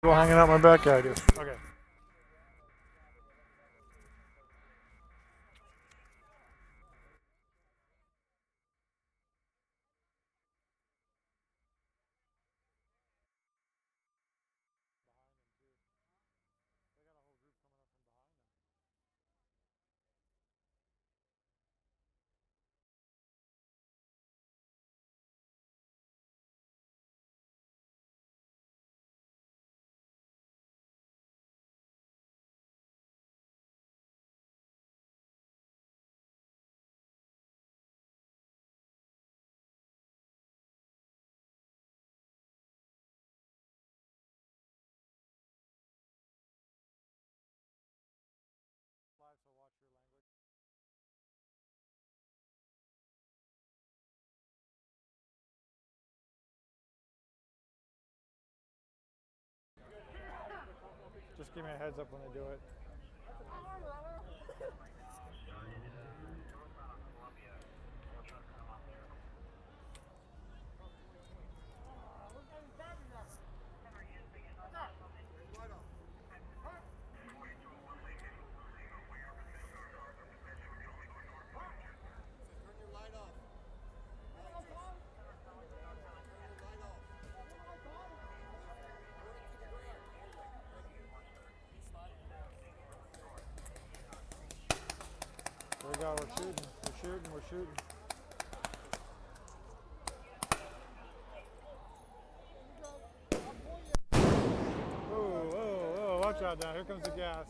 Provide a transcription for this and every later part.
People hanging out my back? Yeah, I do. Okay. Just give me a heads up when they do it. Here we go, we're shooting, we're shooting, we're shooting. Oh, watch out now, here comes the gas.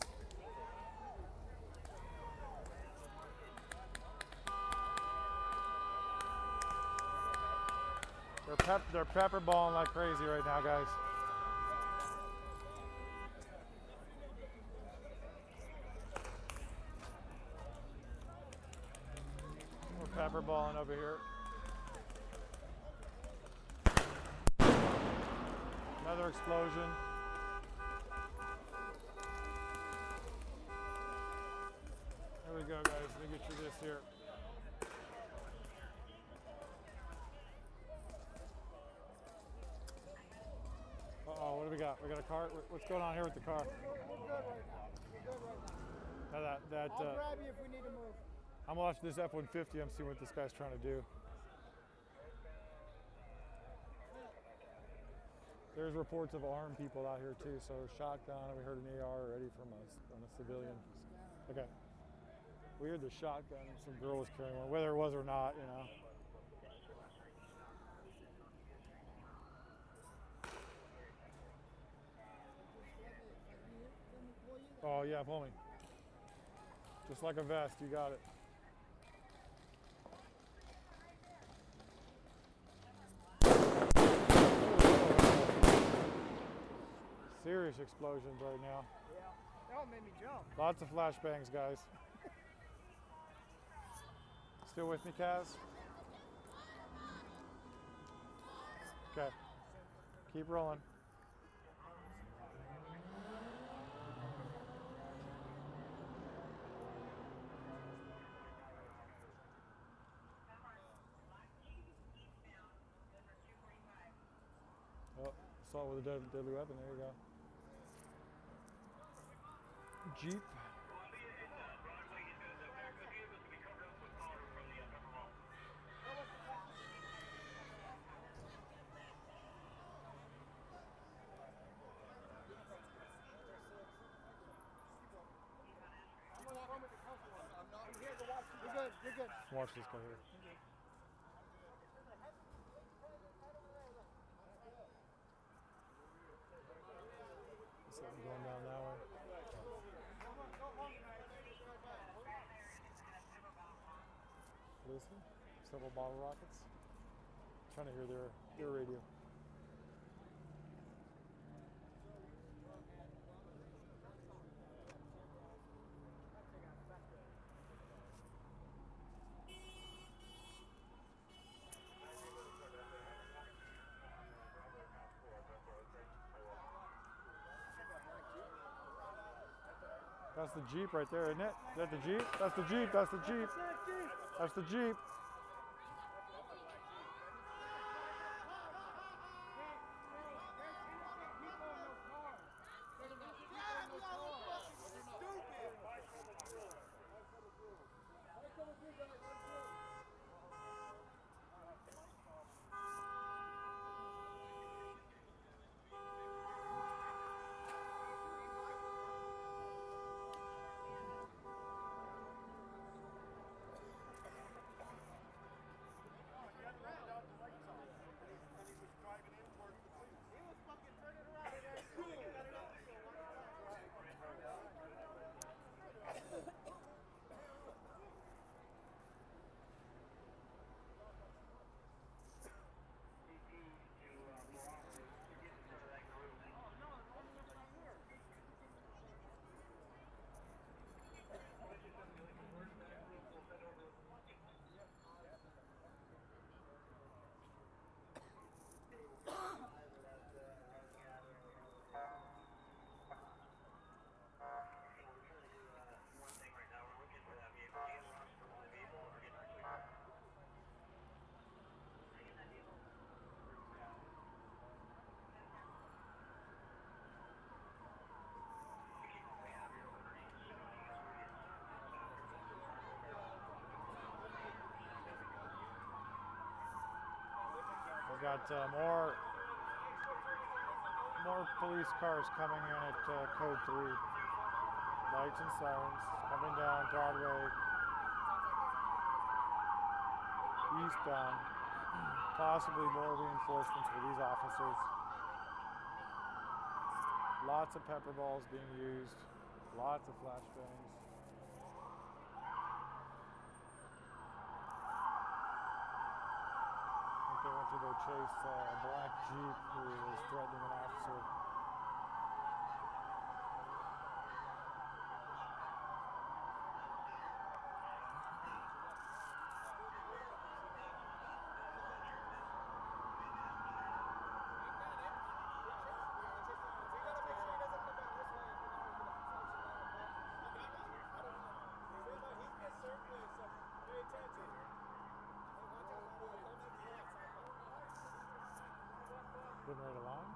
They're pepper balling like crazy right now, guys. We're pepper balling over here. Another explosion. There we go, guys. Let me get you this here. Uh-oh, what do we got? We got a car? What's going on here with the car? We're good right now. We're good right now. I'll grab you if we need to move. I'm watching this F-150. I'm seeing what this guy's trying to do. There's reports of armed people out here too. So shotgun. We heard an AR already from a civilian. Okay. We heard the shotgun. Some girl was carrying one, whether it was or not, you know. Oh yeah, pull me. Just like a vest, you got it. Serious explosions right now. Yeah, that one made me jump. Lots of flashbangs, guys. Still with me, Kaz? Okay. Keep rolling. Oh, assault with a deadly weapon. There you go. Jeep. You're good. Watch this guy here. Something going down that way. What is he? Several bottle rockets. Trying to hear their radio. That's the Jeep right there, isn't it? Is that the Jeep? That's the Jeep, that's the Jeep. That's the Jeep. got more police cars coming in at code 3. Lights and sirens coming down Broadway, eastbound. Possibly more reinforcements for these officers. Lots of pepper balls being used, lots of flashbangs. I think they went to go chase a black Jeep who was threatening an officer. Been right along.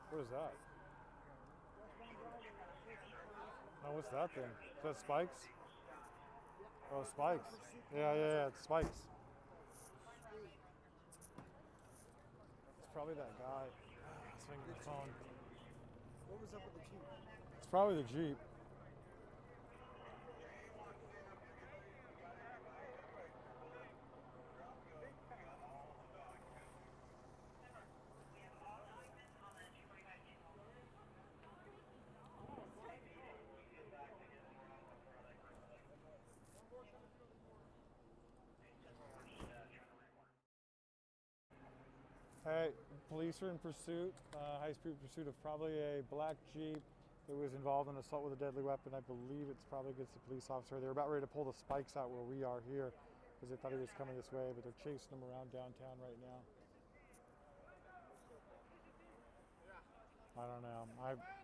What is that? Oh, what's that thing? Is that spikes? Oh, spikes. Yeah, it's spikes. It's probably that guy. Swinging the phone. What was up with the Jeep? It's probably the Jeep. Hey, police are in pursuit, high-speed pursuit of probably a black Jeep that was involved in assault with a deadly weapon. I believe it's probably against a police officer. They're about ready to pull the spikes out where we are here because they thought he was coming this way, but they're chasing him around downtown right now. I don't know.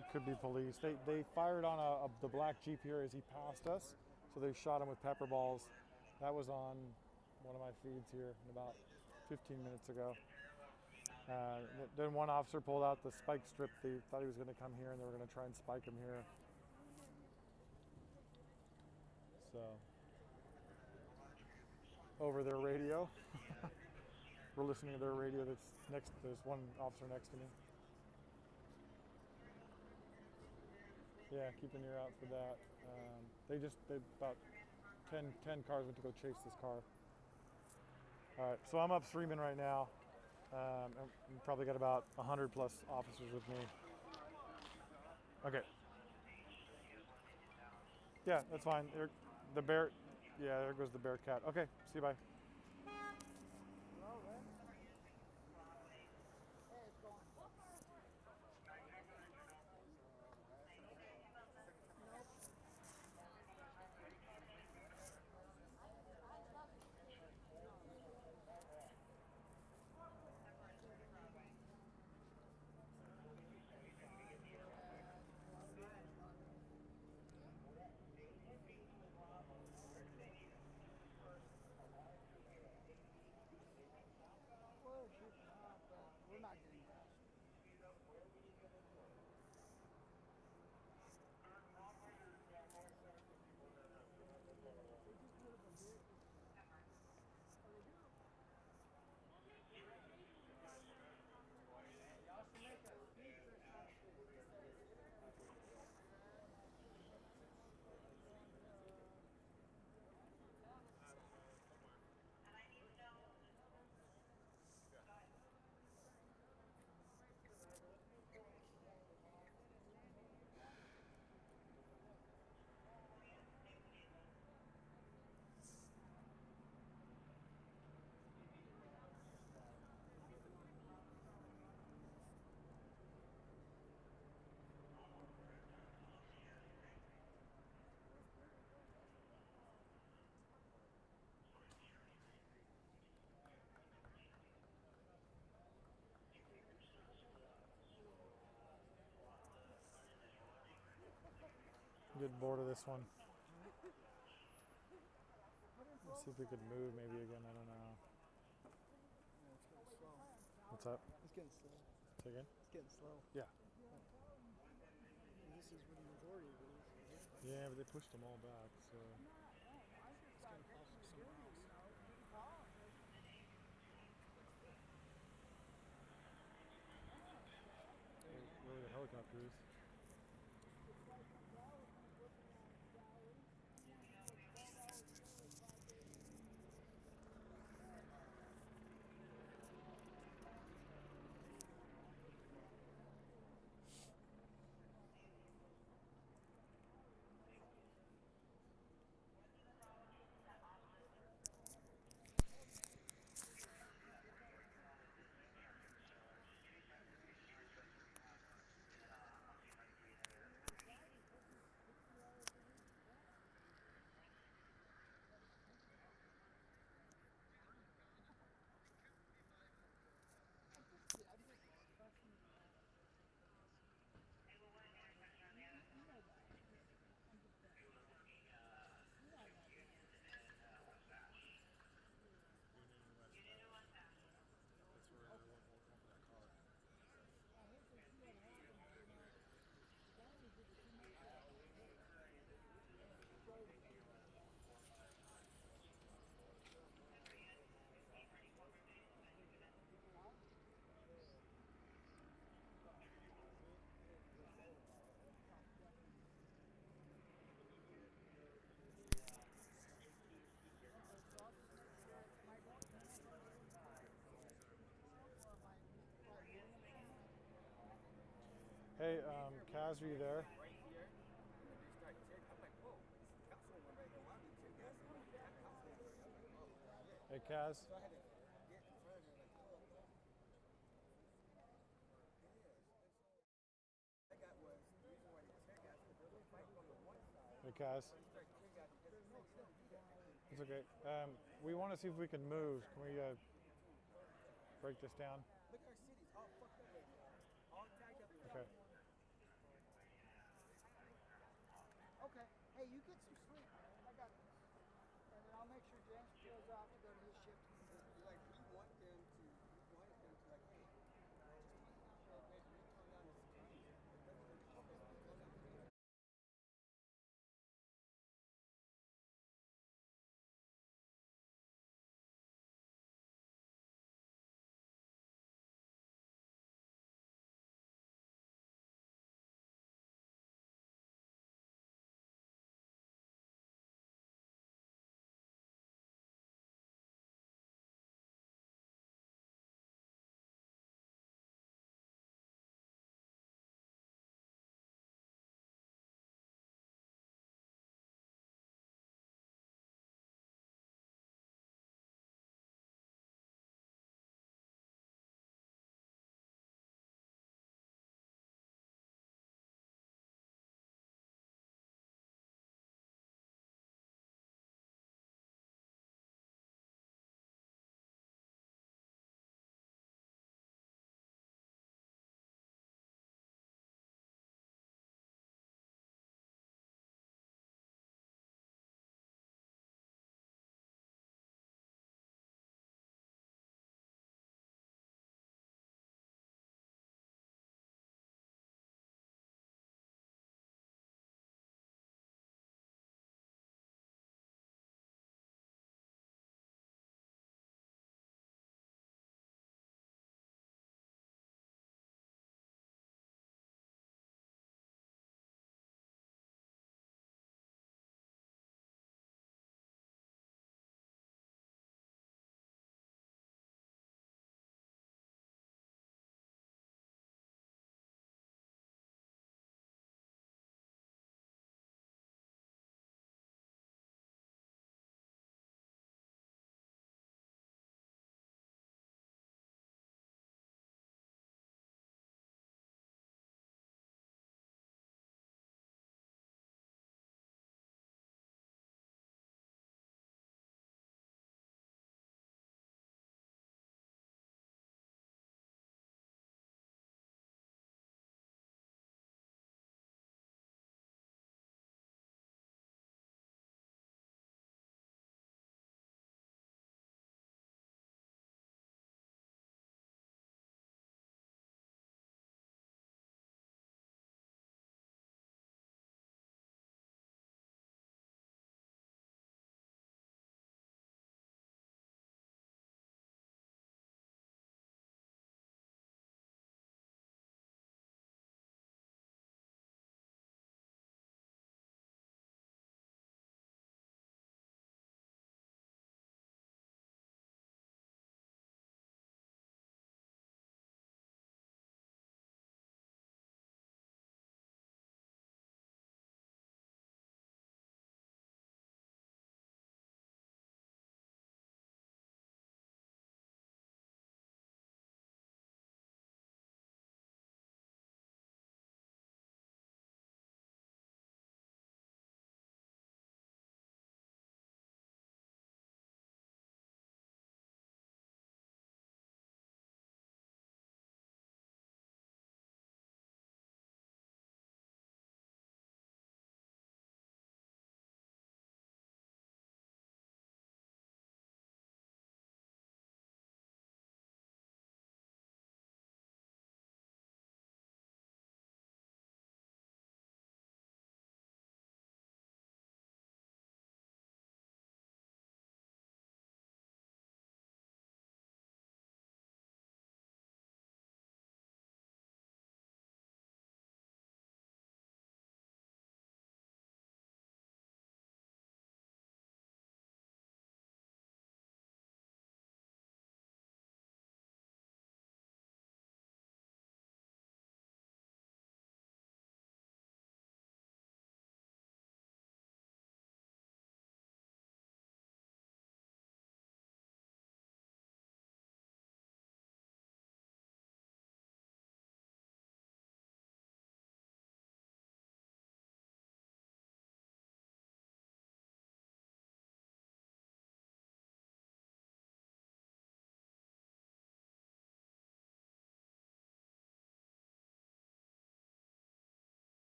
It could be police. They fired on the black Jeep here as he passed us, so they shot him with pepper balls. That was on one of my feeds here about 15 minutes ago. Then one officer pulled out the spike strip. They thought he was going to come here and they were going to try and spike him here. So, over their radio. We're listening to their radio that's next. There's one officer next to me. Yeah, keep an ear out for that. They about 10 cars went to go chase this car. All right, so I'm upstreaming right now. We probably got about 100 plus officers with me. Okay. Yeah, that's fine. The bear, yeah, there goes the bear cat. Okay, see you, bye. Getting bored of this one. Let's see if we could move maybe again. I don't know. Yeah, it's getting slow. What's up? It's getting slow. Say again? It's getting slow. Yeah. And this is where the majority of it is. Yeah, but they pushed them all back, so. It's gonna pop up somewhere else. Where are the helicopters? Hey, Kaz, are you there? Hey, Kaz. Hey, Kaz. It's okay. We want to see if we can move. Can we break this down? Okay. Okay. Hey, you get some sleep. I got this. And then I'll make sure James goes off to go to his shift. Like we want them to, we wanted them to like, hey,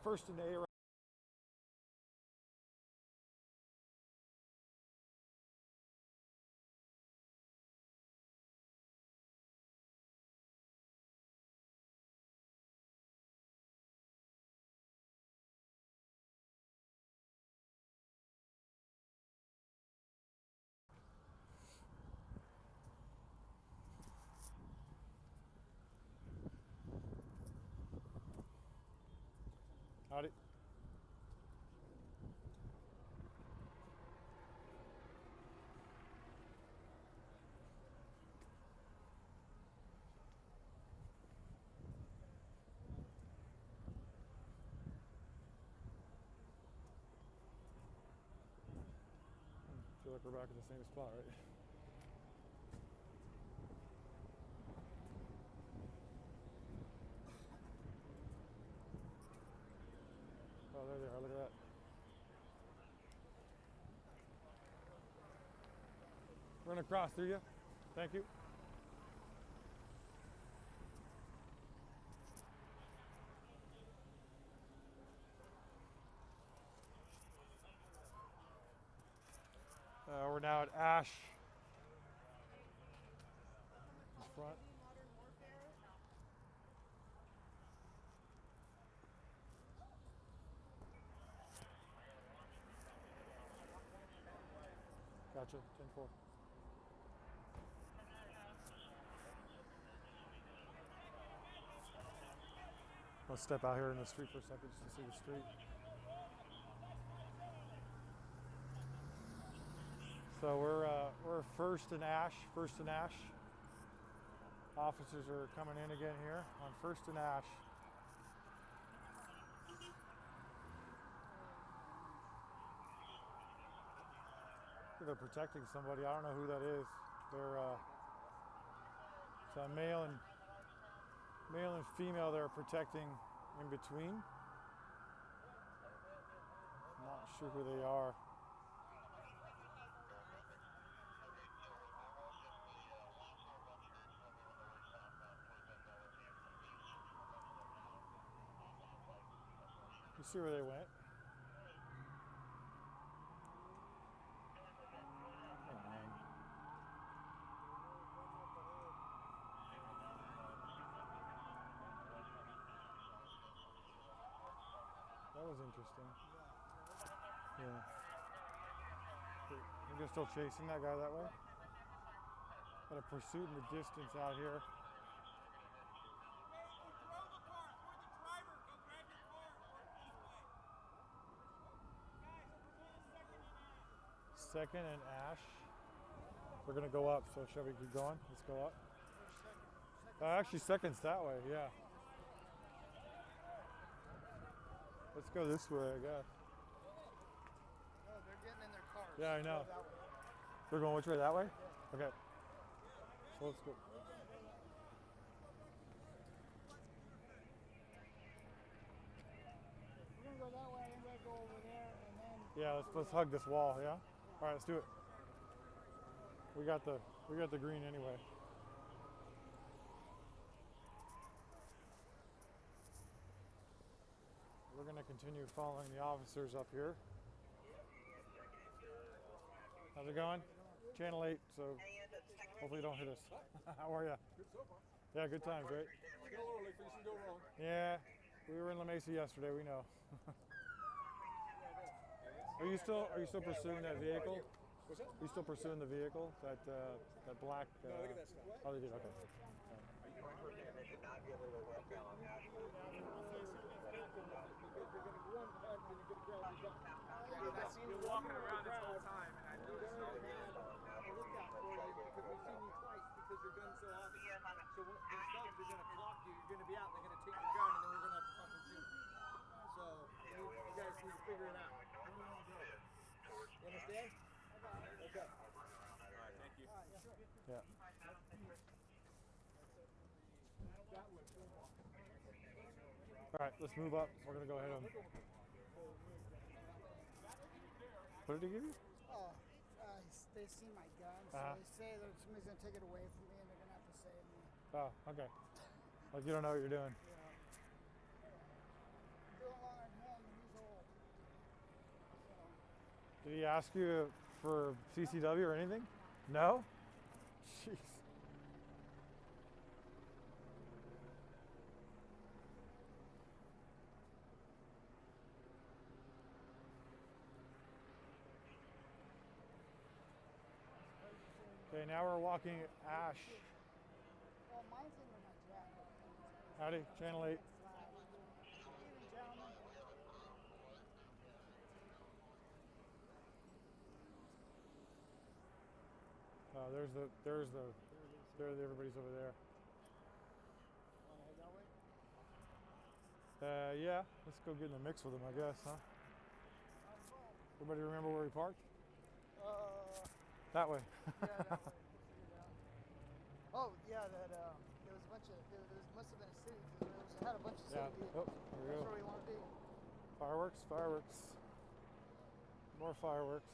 first and A. Howdy. I feel like we're back in the same spot, right? Oh, there they are. Look at that. Run across through you. Thank you. We're now at Ash. In front. Gotcha. 10-4. I'll step out here in the street for a second just to see the street. So we're First and Ash. Officers are coming in again here on First and Ash. They're protecting somebody. I don't know who that is. They're it's a male and female. They're protecting in between. I'm not sure who they are. You see where they went? That was interesting. Yeah. They're still chasing that guy that way. Got a pursuit in the distance out here. Second and Ash. We're gonna go up, so shall we keep going? Let's go up. Actually, second's that way, yeah. Let's go this way, I guess. No, they're getting in their cars. Yeah, I know. Go that way. We're going which way? That way? Okay. So let's go. We're gonna go that way. I'm gonna go over there, and then. Yeah, let's hug this wall. Yeah. All right, let's do it. We got the green anyway. We're gonna continue following the officers up here. How's it going? Channel 8, so hopefully you don't hit us. How are you? Good so far. Yeah, good times, right? Still early, things can go wrong. Yeah, we were in La Mesa yesterday. We know. Are you still pursuing that vehicle? What's that? Are you still pursuing the vehicle? That black. No, look at that stuff. Oh, they did. Okay. I've seen you walking around this whole time, and I know there's no look out for you because we've seen you twice because your gun's so obvious. So when those thugs are gonna clock you, you're gonna be out, they're gonna take your gun, and then we're gonna have to fucking shoot. So you guys need to figure it out. You understand? Okay. Alright, thank you. Yeah. All right, let's move up. We're gonna go ahead and. What did he give you? Oh, they see my gun, so they say that somebody's gonna take it away from me, and they're gonna have to save me. Oh, okay. Like you don't know what you're doing. Yeah. Doing long Did he ask you for CCW or anything? No? Jeez. Okay, now we're walking Ash. Well, mine's in my jacket. Howdy, Channel 8. Evening, gentlemen. Everybody's over there. Want to head that way? Yeah, let's go get in the mix with them, I guess, huh? Everybody remember where we parked? That way. Yeah, that way. Oh, yeah, there was a bunch of, must have been a city, because it had a bunch of city Yeah. vehicles. Oh, there we That's go. where we want to be. Fireworks, fireworks. More fireworks.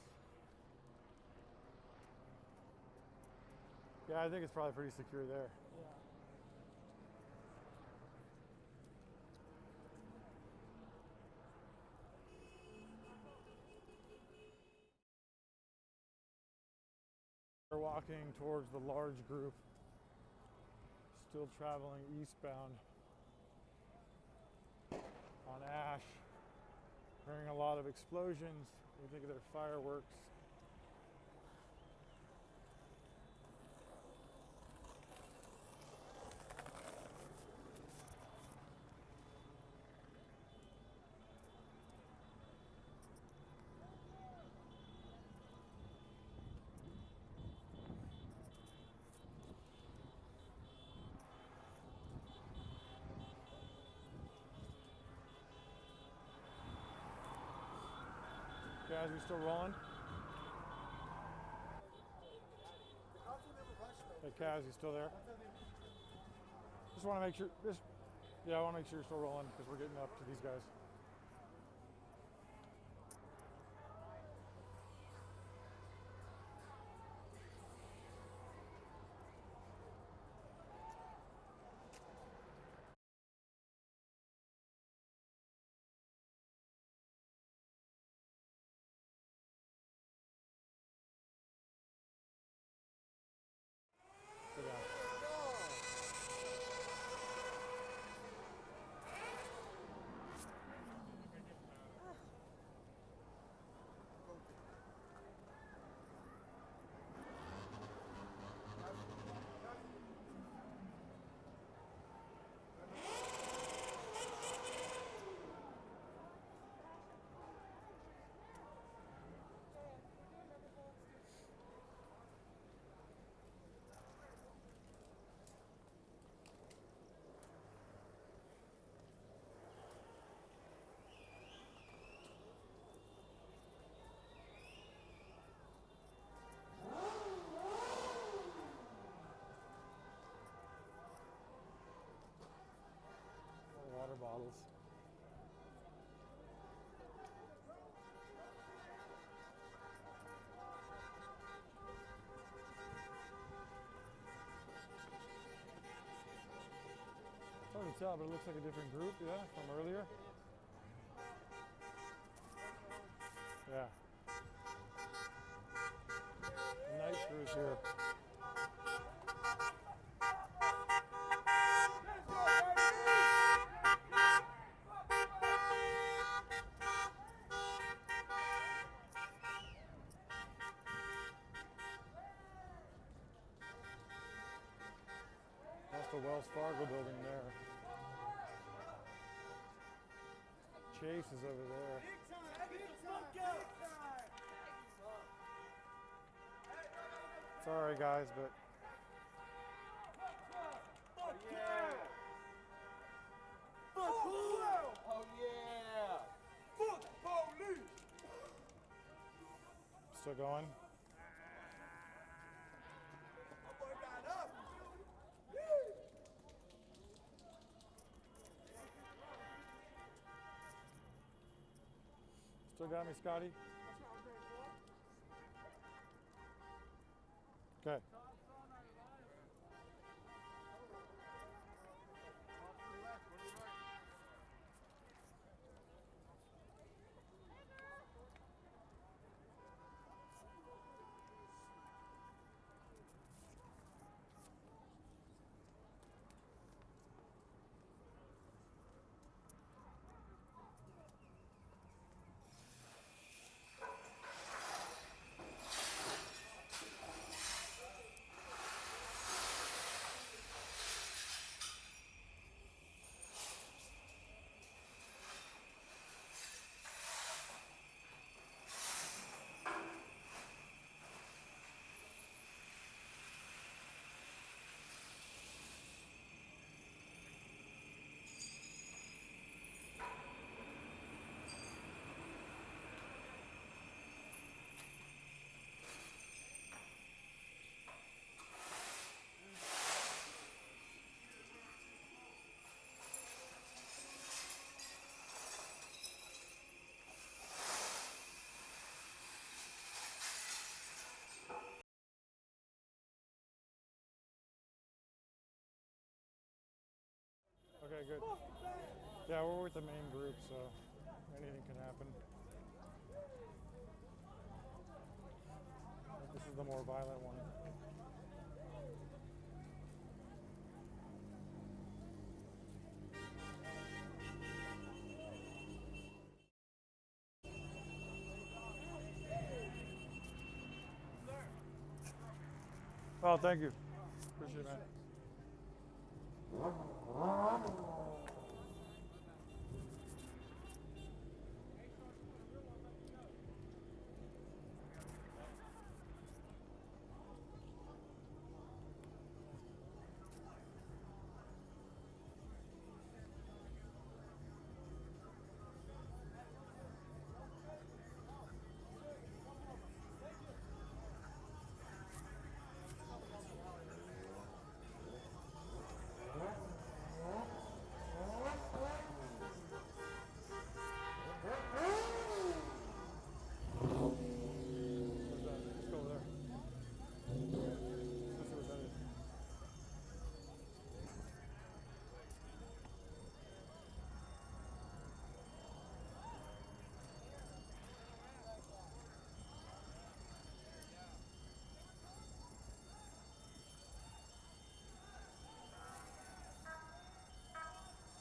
Yeah, I think it's probably pretty secure there. Yeah. We're walking towards the large group, still traveling eastbound on Ash. Hearing a lot of explosions. We think they're fireworks. Guys, we still rolling? Hey, Kaz, you still there? Just want to make sure. Yeah, I want to make sure you're still rolling because we're getting up to these guys. Sit down. Water bottles. It's hard to tell, but it looks like a different group, yeah, from earlier. Yeah. The night crew's here. That's the Wells Fargo building there. Chase is over there. Sorry guys, but Oh yeah! Fuck police! still going. Still got me, Scotty? Okay. good. Yeah, we're with the main group, so anything can happen. This is the more violent one. Oh, thank you. Appreciate it, man.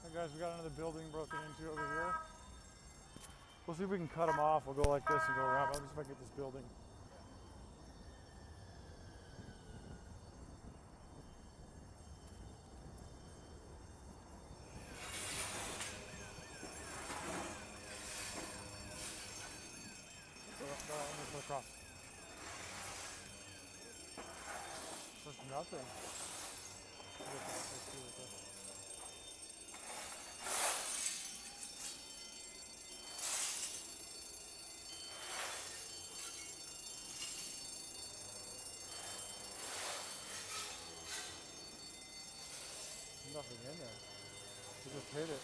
Hey guys, we got another building broken into over here. We'll see if we can cut them off. We'll go like this and go around. Let me see if I can get this building. Go across. There's nothing. Nothing in there. We just hit it.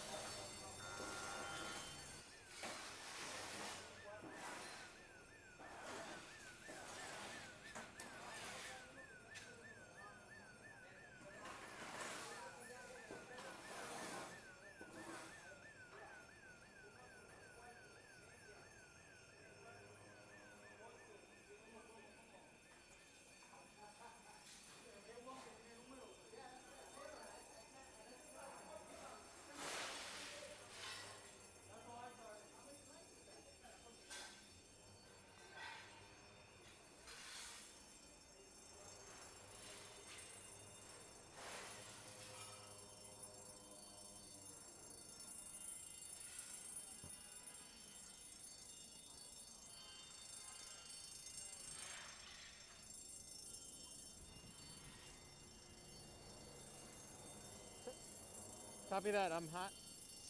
Copy that, I'm hot.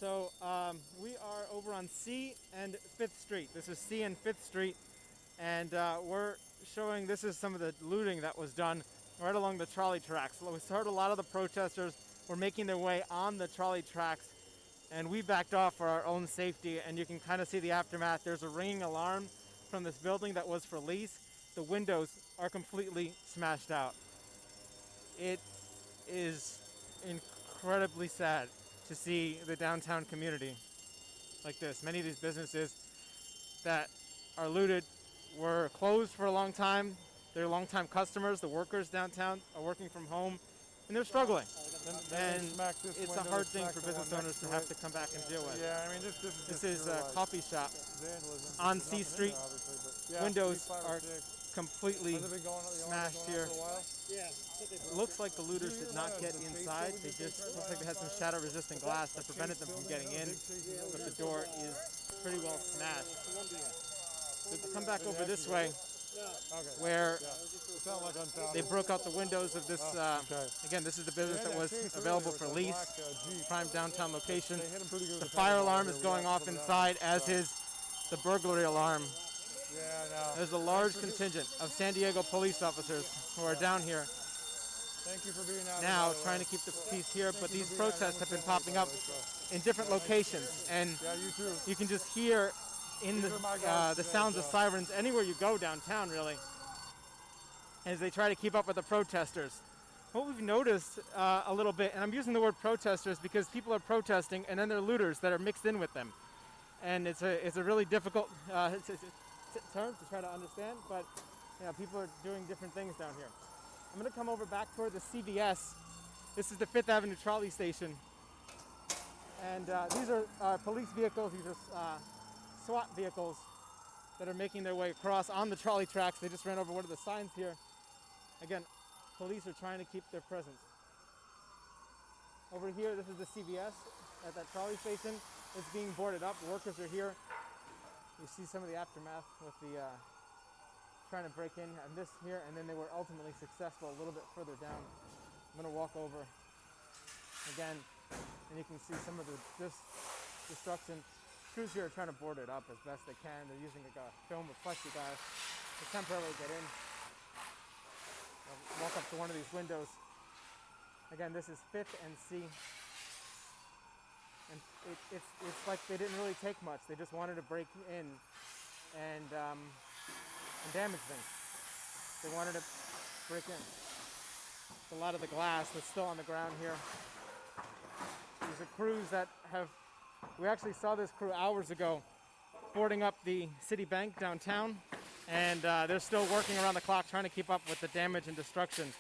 So we are over on C and 5th Street. This is C and 5th Street, and we're showing this is some of the looting that was done right along the trolley tracks. We heard a lot of the protesters were making their way on the trolley tracks, and we backed off for our own safety, and you can kind of see the aftermath. There's a ringing alarm from this building that was for lease. The windows are completely smashed out. It is incredibly sad to see the downtown community like this. Many of these businesses that are looted were closed for a long time. They're longtime customers. The workers downtown are working from home, and they're struggling. And it's a hard thing for business owners to have to come back and deal with. Yeah, I mean, this is a coffee shop on C Street. Windows are completely smashed here. It looks like the looters did not get inside. They just looks like they had some shatter-resistant glass that prevented them from getting in, but the door is pretty well smashed. So to come back over this way, where they broke out the windows of this, again, this is the business that was available for lease, prime downtown location. The fire alarm is going off inside, as is the burglary alarm. There's a large contingent of San Diego police officers who are down here now trying to keep the peace here, but these protests have been popping up in different locations, and you can just hear in the sounds of sirens anywhere you go downtown, really, as they try to keep up with the protesters. what we've noticed a little bit, and I'm using the word protesters because people are protesting and then there are looters that are mixed in with them. And it's a really difficult term to try to understand, but you know, people are doing different things down here. I'm gonna come over back toward the CVS. This is the 5th Avenue trolley station. And these are police vehicles, these are SWAT vehicles that are making their way across on the trolley tracks. They just ran over one of the signs here. Again, police are trying to keep their presence. Over here, this is the CVS at that trolley station. It's being boarded up. Workers are here. You see some of the aftermath with the trying to break in on this here, and then they were ultimately successful a little bit further down. I'm going to walk over again, and you can see some of this destruction. Crews here are trying to board it up as best they can. They're using like a film with plexiglass to temporarily get in. I'll walk up to one of these windows. Again, this is 5th and C. And it's like they didn't really take much. They just wanted to break in and damage things. They wanted to break in. A lot of the glass that's still on the ground here. These are crews that have, we actually saw this crew hours ago boarding up the city bank downtown, and they're still working around the clock trying to keep up with the damage and destruction.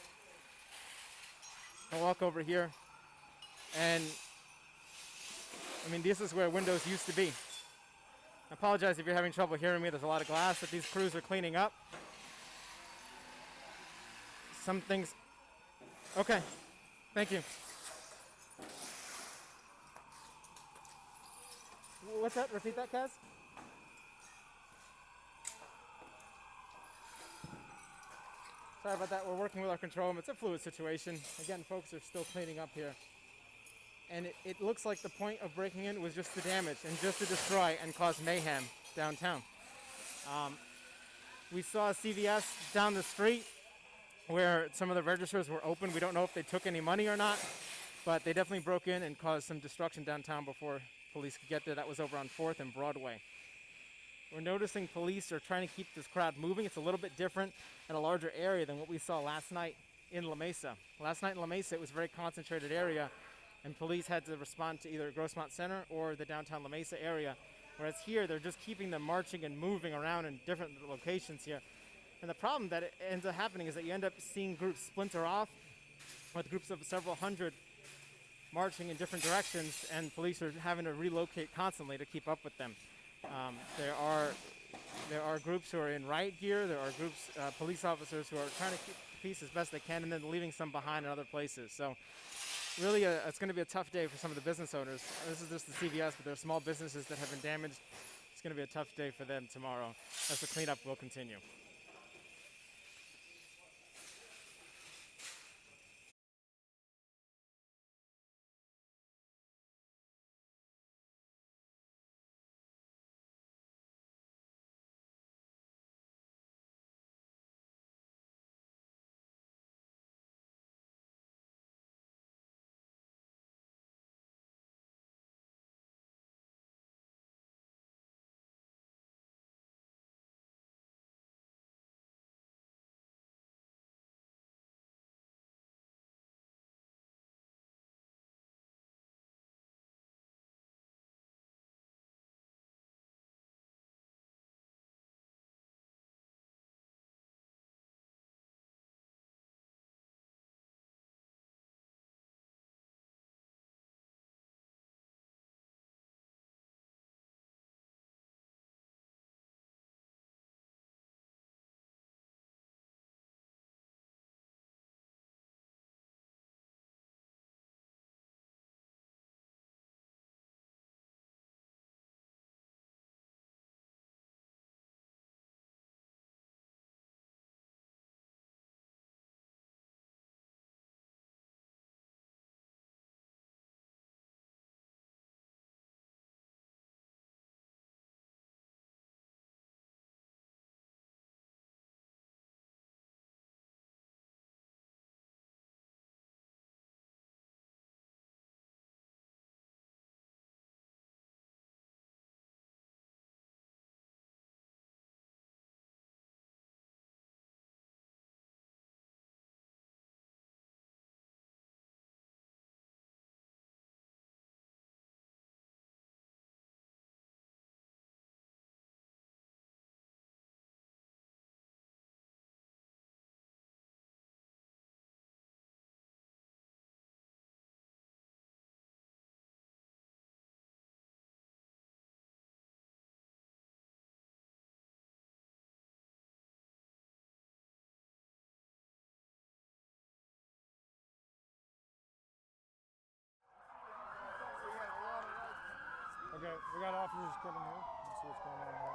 I'll walk over here, and I mean, this is where windows used to be. I apologize if you're having trouble hearing me. There's a lot of glass that these crews are cleaning up. Some things. Okay, thank you. What's that? Repeat that, Kaz? Sorry about that. We're working with our control room. It's a fluid situation. Again, folks are still cleaning up here. And it looks like the point of breaking in was just to damage and just to destroy and cause mayhem downtown. We saw a CVS down the street where some of the registers were open. We don't know if they took any money or not, but they definitely broke in and caused some destruction downtown before police could get there. That was over on 4th and Broadway. We're noticing police are trying to keep this crowd moving. It's a little bit different in a larger area than what we saw last night in La Mesa. Last night in La Mesa, it was a very concentrated area, and police had to respond to either Grossmont Center or the downtown La Mesa area. Whereas here, they're just keeping them marching and moving around in different locations here. And the problem that it ends up happening is that you end up seeing groups splinter off with groups of several hundred marching in different directions, and police are having to relocate constantly to keep up with them. There are groups who are in riot gear. There are groups, police officers who are trying to keep peace as best they can, and then leaving some behind in other places. So really, it's going to be a tough day for some of the business owners. This is just the CVS, but there are small businesses that have been damaged. It's going to be a tough day for them tomorrow as the cleanup will continue. Okay, we got officers coming here. Let's see what's going on here.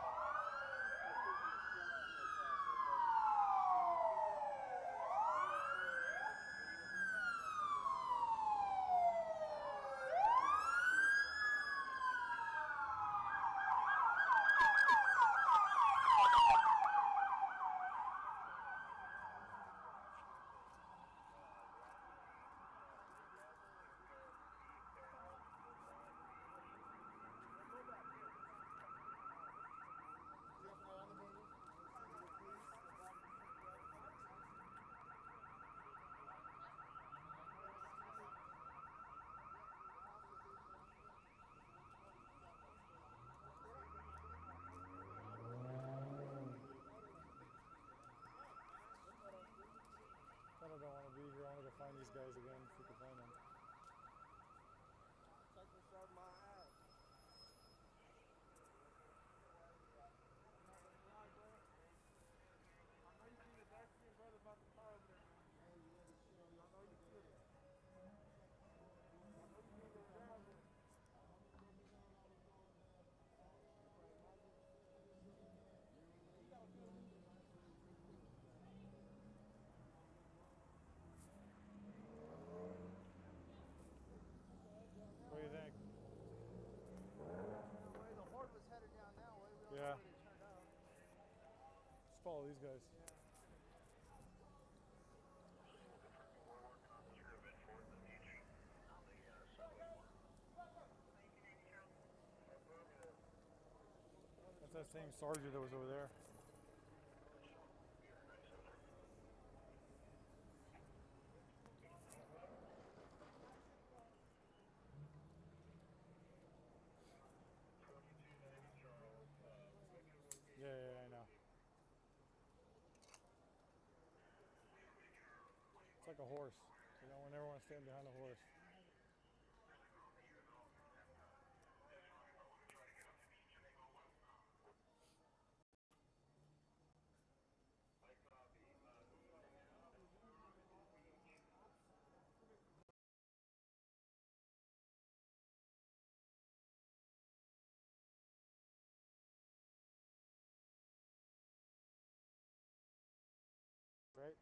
I don't want to be here. I want to go find these guys again if we can find them. What do you think? The horde was headed down that way. We don't Yeah. know where they turned out. Let's follow these guys. That's that same sergeant that was over there. Yeah, I know. It's like a horse. You know, we never want to stand behind a horse. Right?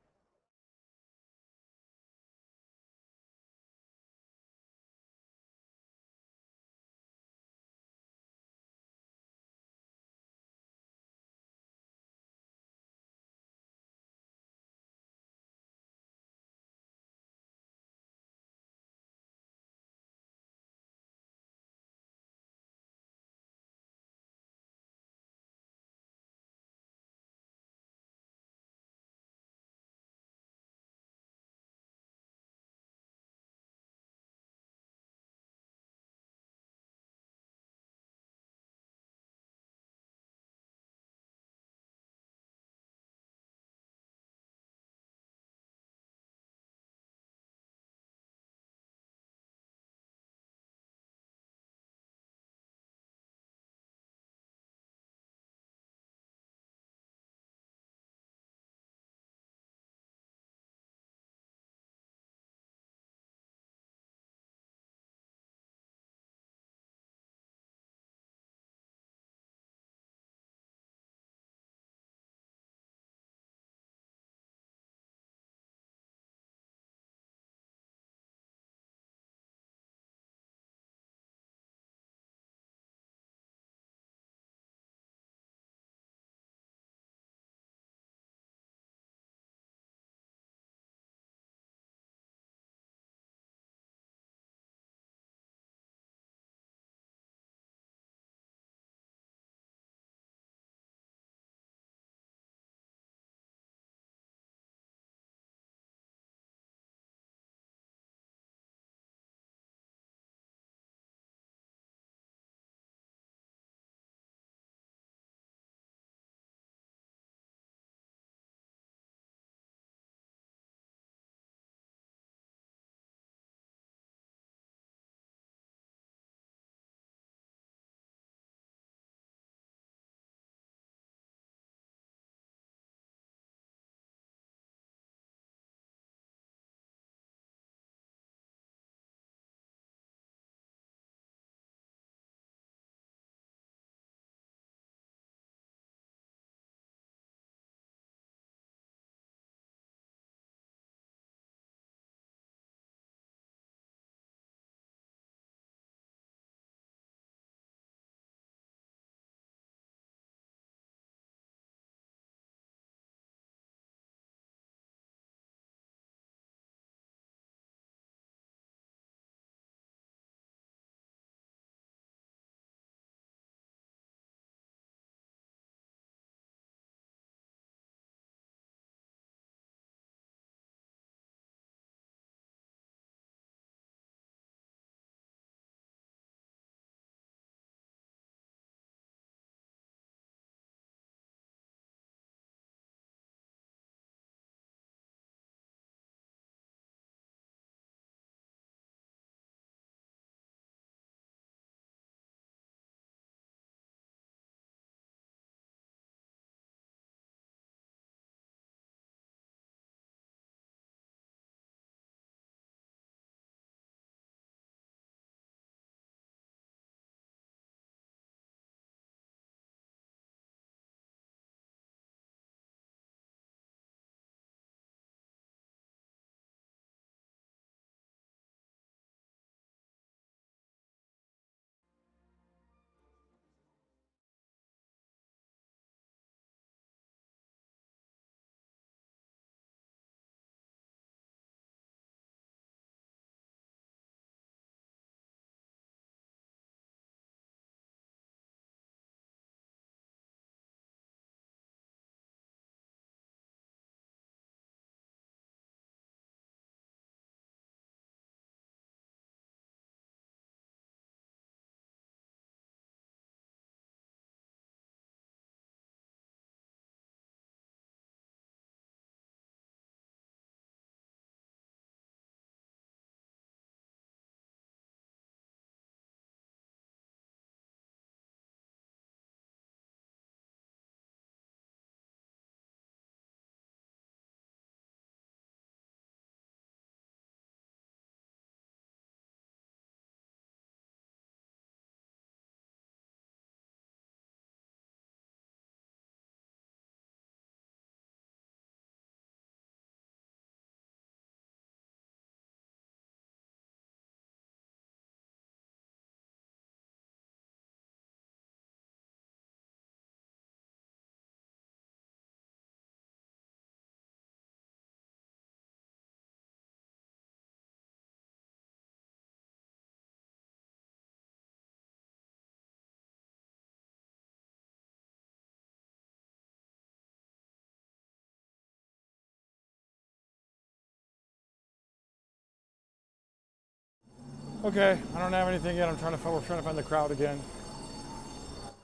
Okay, I don't have anything yet. We're trying to find the crowd again.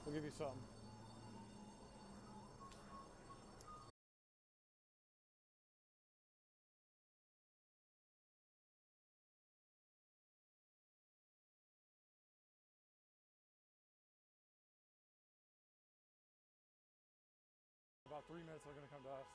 We'll give you something. About 3 minutes, they're going to come to us.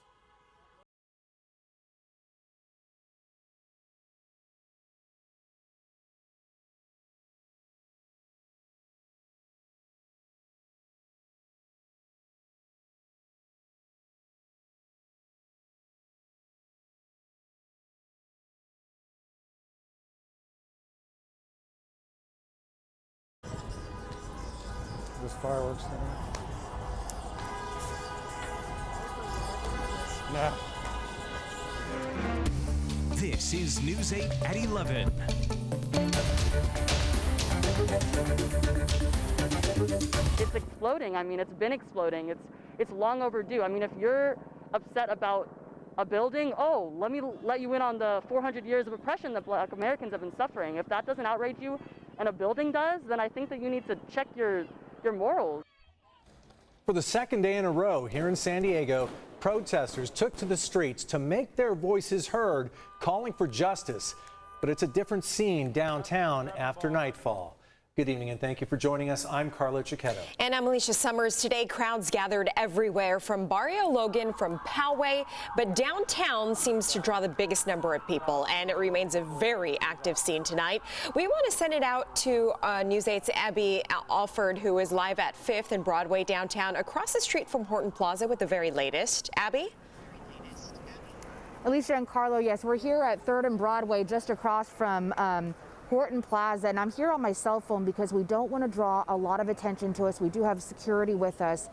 There's fireworks in there. Nah. This is News 8 at 11. It's exploding. I mean, it's been exploding. It's long overdue. I mean, if you're upset about a building, oh, let me let you in on the 400 years of oppression that Black Americans have been suffering. If that doesn't outrage you and a building does, then I think that you need to check your morals. For the second day in a row here in San Diego, protesters took to the streets to make their voices heard, calling for justice. But it's a different scene downtown after nightfall. Good evening and thank you for joining us. I'm Carlo Cicchetto. And I'm Alicia Summers. Today, crowds gathered everywhere from Barrio Logan, from Poway, but downtown seems to draw the biggest number of people, and it remains a very active scene tonight. We want to send it out to News 8's Abby Alford, who is live at 5th and Broadway downtown, across the street from Horton Plaza with the very latest. Abby? Alicia and Carlo, yes, we're here at 3rd and Broadway, just across from Horton Plaza, and I'm here on my cell phone because we don't want to draw a lot of attention to us. We do have security with us.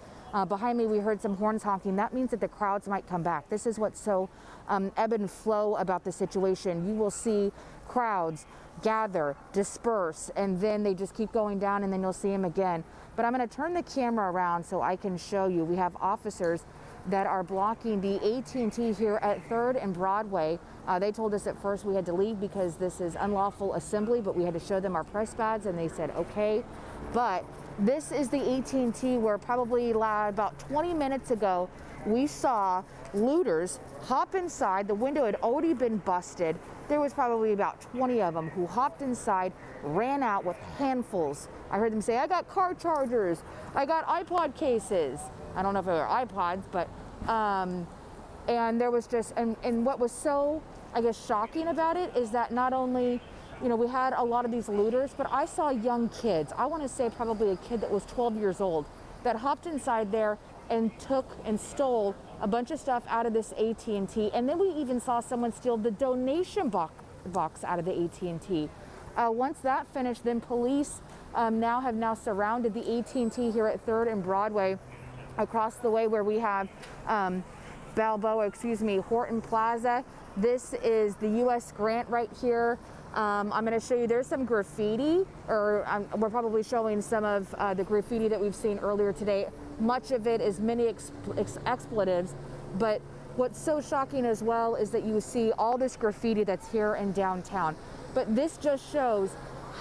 Behind me, we heard some horns honking. That means that the crowds might come back. This is what's so ebb and flow about the situation. You will see crowds gather, disperse, and then they just keep going down, and then you'll see them again. But I'm going to turn the camera around so I can show you. We have officers that are blocking the AT&T here at 3rd and Broadway. They told us at first we had to leave because this is unlawful assembly, but we had to show them our press badge, and they said okay. But this is the AT&T where probably about 20 minutes ago we saw looters hop inside. The window had already been busted. There was probably about 20 of them who hopped inside, ran out with handfuls. I heard them say, I got car chargers, I got iPod cases. I don't know if they were iPods, but, and there was just, and what was so, I guess, shocking about it is that not only, you know, we had a lot of these looters, but I saw young kids. I want to say probably a kid that was 12 years old that hopped inside there and took and stole a bunch of stuff out of this AT&T. And then we even saw someone steal the donation box out of the AT&T. Once that finished, then police have now surrounded the AT&T here at 3rd and Broadway, across the way where we have Horton Plaza. This is the U.S. Grant right here. I'm going to show you, there's some graffiti, or we're probably showing some of the graffiti that we've seen earlier today. Much of it is many expletives, but what's so shocking as well is that you see all this graffiti that's here in downtown. But this just shows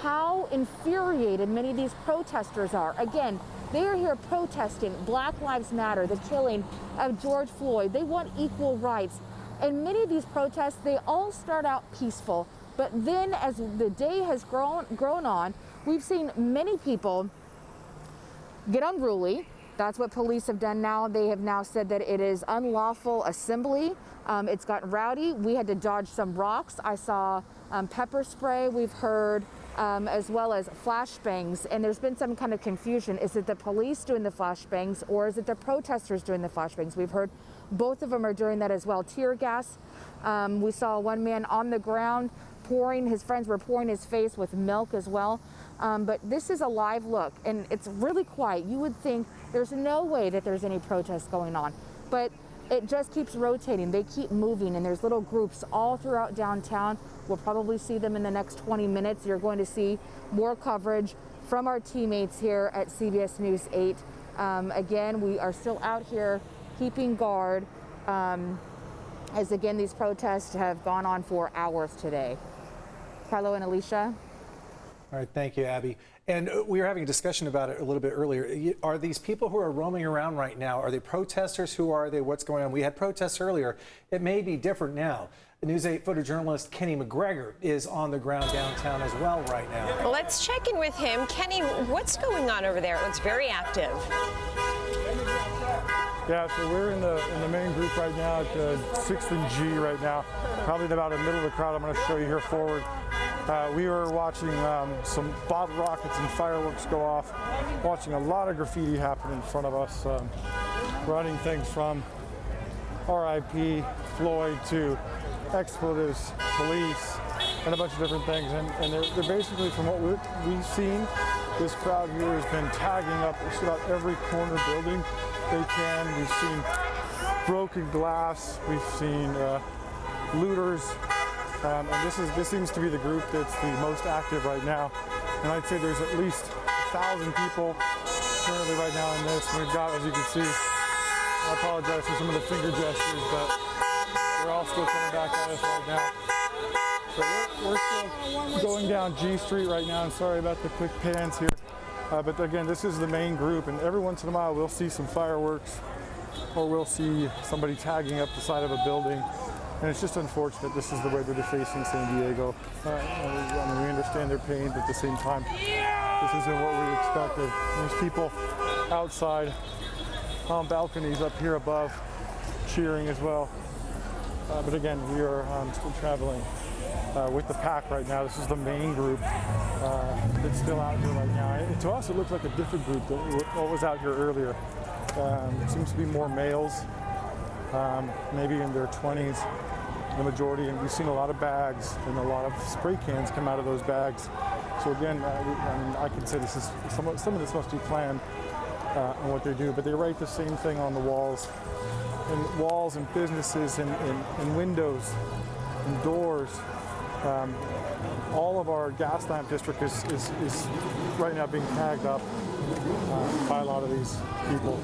how infuriated many of these protesters are. Again, they are here protesting Black Lives Matter, the killing of George Floyd. They want equal rights. And many of these protests, they all start out peaceful. But then as the day has grown on, we've seen many people get unruly. That's what police have done now. They have now said that it is unlawful assembly. It's gotten rowdy. We had to dodge some rocks. I saw pepper spray. We've heard as well as flashbangs, and there's been some kind of confusion. Is it the police doing the flashbangs, or is it the protesters doing the flashbangs? We've heard both of them are doing that as well. Tear gas. We saw one man on the ground his friends were pouring his face with milk as well. But this is a live look, and it's really quiet. You would think there's no way that there's any protests going on, but it just keeps rotating. They keep moving, and there's little groups all throughout downtown. We'll probably see them in the next 20 minutes. You're going to see more coverage from our teammates here at CBS News 8. Again, we are still out here keeping guard as, again, these protests have gone on for hours today. Carlo and Alicia. All right, thank you, Abby. And we were having a discussion about it a little bit earlier. Are these people who are roaming around right now, are they protesters? Who are they? What's going on? We had protests earlier. It may be different now. News 8 photojournalist Kenny McGregor is on the ground downtown as well right now. Well, let's check in with him. Kenny, what's going on over there? It looks very active. Yeah, so we're in the main group right now at 6th and G right now, probably about in the middle of the crowd. I'm going to show you here forward. We were watching some bottle rockets and fireworks go off, watching a lot of graffiti happen in front of us, running things from RIP, Floyd to expletives, police, and a bunch of different things. And they're basically, from what we've seen, this crowd here has been tagging up just about every corner building they can. We've seen broken glass, we've seen looters, and this seems to be the group that's the most active right now. And I'd say there's at least 1,000 people currently right now in this. And we've got, as you can see, I apologize for some of the finger gestures, but they're all still coming back at us right now. So we're still going down G Street right now, and sorry about the quick pans here. But again, this is the main group, and every once in a while we'll see some fireworks or we'll see somebody tagging up the side of a building. And it's just unfortunate this is the way they're facing San Diego. I mean, we understand their pain, but at the same time, this isn't what we expected. There's people outside on balconies up here above cheering as well. But again, we are still traveling with the pack right now. This is the main group that's still out here right now. And to us, it looks like a different group than what was out here earlier. It seems to be more males, maybe in their 20s, the majority. And we've seen a lot of bags and a lot of spray cans come out of those bags. So again, I can say this is some of this must be planned on what they do. But they write the same thing on the walls, and businesses, and windows, and doors. All of our gas lamp district is right now being tagged up by a lot of these people.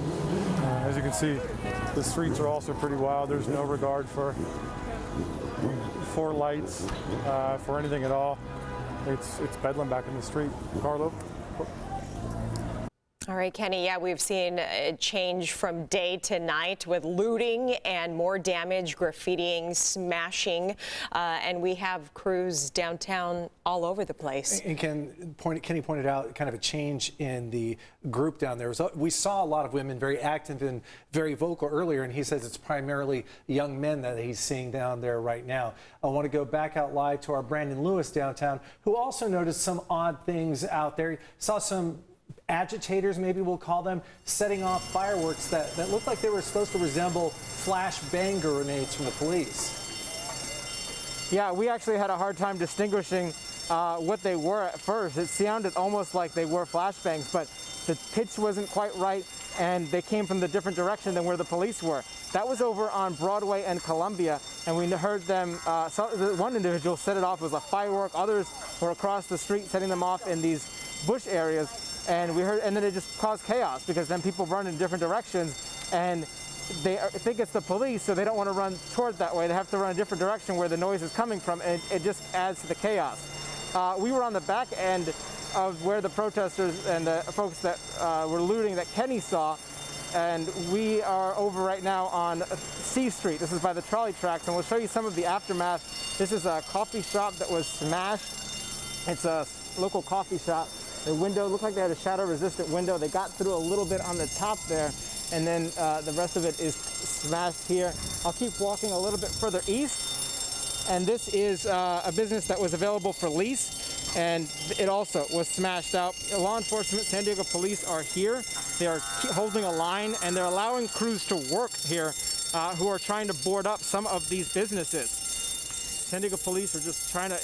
As you can see, the streets are also pretty wild. There's no regard for lights, for anything at all. It's bedlam back in the street. Carlo? All right, Kenny, yeah, we've seen a change from day to night with looting and more damage, graffitiing, smashing, and we have crews downtown all over the place. And Kenny pointed out kind of a change in the group down there. We saw a lot of women very active and very vocal earlier, and he says it's primarily young men that he's seeing down there right now. I want to go back out live to our Brandon Lewis downtown, who also noticed some odd things out there. He saw some agitators, maybe we'll call them, setting off fireworks that looked like they were supposed to resemble flash bang grenades from the police. Yeah, we actually had a hard time distinguishing what they were at first. It sounded almost like they were flashbangs, but the pitch wasn't quite right, and they came from the different direction than where the police were. That was over on Broadway and Columbia, and we heard them, one individual set it off as a firework, others were across the street setting them off in these bush areas. And then it just caused chaos, because then people run in different directions, and they think it's the police, so they don't want to run toward that way. They have to run a different direction where the noise is coming from, and it just adds to the chaos. We were on the back end of where the protesters and the folks that were looting that Kenny saw, and we are over right now on C Street. This is by the trolley tracks, and we'll show you some of the aftermath. This is a coffee shop that was smashed. It's a local coffee shop. The window looked like they had a shatter-resistant window. They got through a little bit on the top there, and then the rest of it is smashed here. I'll keep walking a little bit further east, and this is a business that was available for lease, and it also was smashed out. Law enforcement, San Diego police are here. They are holding a line, and they're allowing crews to work here who are trying to board up some of these businesses. San Diego police are just trying to,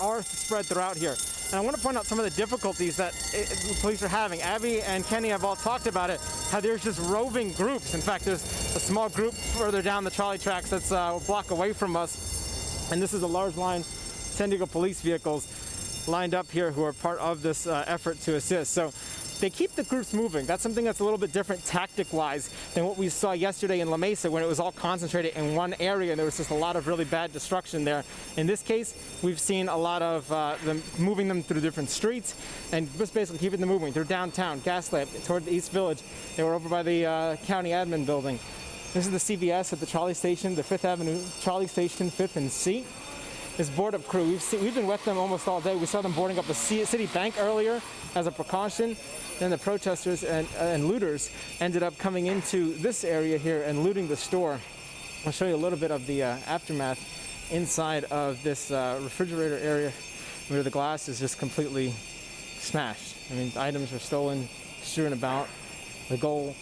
are spread throughout here. And I want to point out some of the difficulties that the police are having. Abby and Kenny have all talked about it, how there's just roving groups. In fact, there's a small group further down the trolley tracks that's a block away from us. And this is a large line, San Diego police vehicles lined up here who are part of this effort to assist. So they keep the groups moving. That's something that's a little bit different tactic-wise than what we saw yesterday in La Mesa when it was all concentrated in one area and there was just a lot of really bad destruction there. In this case, we've seen a lot of them moving them through different streets and just basically keeping them moving through downtown, Gaslamp, toward the East Village. They were over by the county admin building. This is the CVS at the trolley station, the 5th Avenue trolley station, 5th and C. This board up crew, we've been with them almost all day. We saw them boarding up a city bank earlier as a precaution. Then the protesters and looters ended up coming into this area here and looting the store. I'll show you a little bit of the aftermath inside of this refrigerator area where the glass is just completely smashed. I mean, items were stolen, strewn about. The goal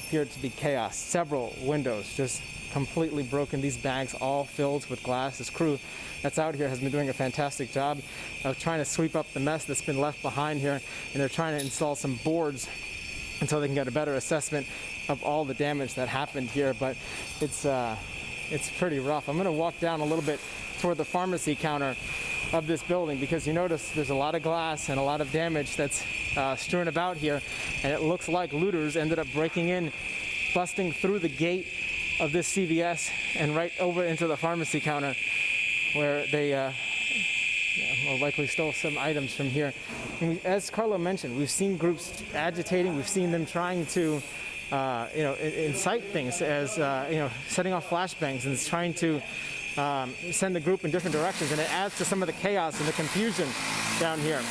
appeared to be chaos. Several windows just completely broken. These bags all filled with glass. This crew that's out here has been doing a fantastic job of trying to sweep up the mess that's been left behind here, and they're trying to install some boards until they can get a better assessment of all the damage that happened here. But it's pretty rough. I'm going to walk down a little bit toward the pharmacy counter of this building because you notice there's a lot of glass and a lot of damage that's strewn about here, and it looks like looters ended up breaking in, busting through the gate of this CVS and right over into the pharmacy counter where they will likely stole some items from here. And as Carlo mentioned, we've seen groups agitating, we've seen them trying to incite things as setting off flashbangs and trying to send the group in different directions, and it adds to some of the chaos and the confusion down here.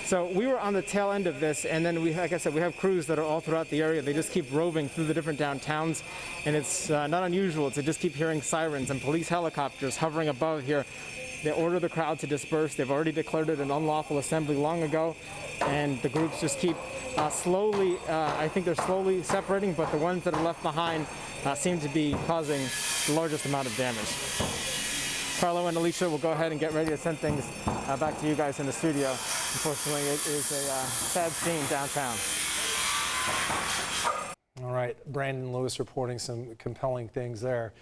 So we were on the tail end of this, and then like I said, we have crews that are all throughout the area. They just keep roving through the different downtowns, and it's not unusual to just keep hearing sirens and police helicopters hovering above here. They order the crowd to disperse. They've already declared it an unlawful assembly long ago, and the groups just keep slowly, I think they're slowly separating, but the ones that are left behind seem to be causing the largest amount of damage. Carlo and Alicia will go ahead and get ready to send things back to you guys in the studio. Unfortunately, it is a sad scene downtown. All right, Brandon Lewis reporting some compelling things there.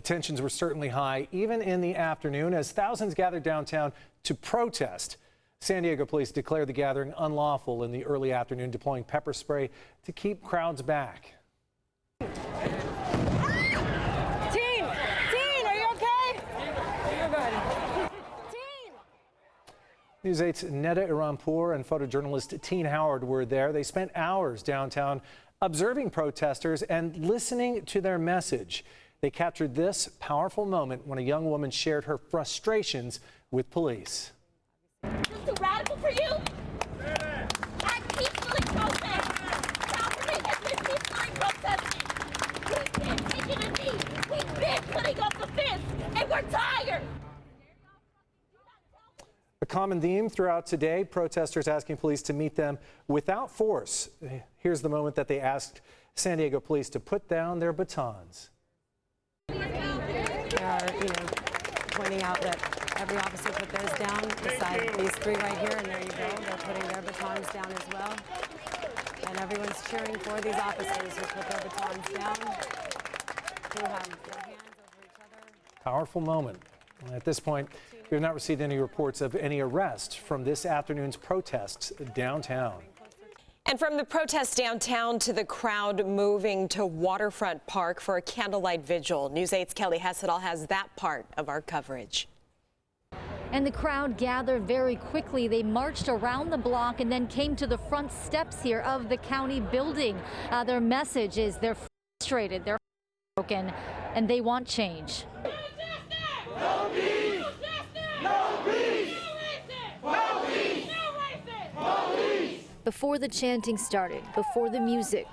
Tensions were certainly high, even in the afternoon, as thousands gathered downtown to protest. San Diego police declared the gathering unlawful in the early afternoon, deploying pepper spray to keep crowds back. News 8's Neda Iranpour and photojournalist Teen Howard were there. They spent hours downtown observing protesters and listening to their message. They captured this powerful moment when a young woman shared her frustrations with police. Is this too radical for you? I peacefully protest. Calvary has been peacefully protesting. We've been taking a knee. We've been putting up the fist, and we're tired. A common theme throughout today, protesters asking police to meet them without force. Here's the moment that they asked San Diego police to put down their batons. They are, pointing out that every officer put theirs down beside these three right here, and there you go. They're putting their batons down as well. And everyone's cheering for these officers who put their batons down, who have their hands over each other. Powerful moment. At this point, we have not received any reports of any arrest from this afternoon's protests downtown. And from the protests downtown to the crowd moving to Waterfront Park for a candlelight vigil. News 8's Kelly Hessedal has that part of our coverage. And the crowd gathered very quickly. They marched around the block and then came to the front steps here of the county building. Their message is they're frustrated, they're broken, and they want change. No peace! No peace! No peace! No peace! Before the chanting started, before the music,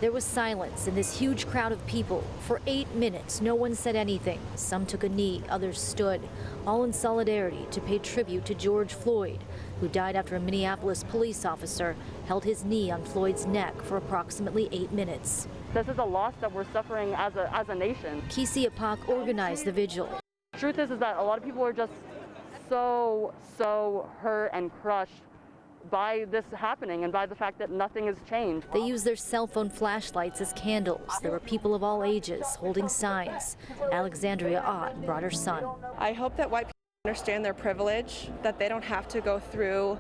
there was silence in this huge crowd of people. For 8 minutes, no one said anything. Some took a knee, others stood, all in solidarity to pay tribute to George Floyd, who died after a Minneapolis police officer held his knee on Floyd's neck for approximately 8 minutes. This is a loss that we're suffering as a nation. Kisi Apak organized the vigil. The truth is that a lot of people are just so hurt and crushed by this happening and by the fact that nothing has changed. They used their cell phone flashlights as candles. There were people of all ages holding signs. Alexandria Ott brought her son. I hope that white people understand their privilege, that they don't have to go through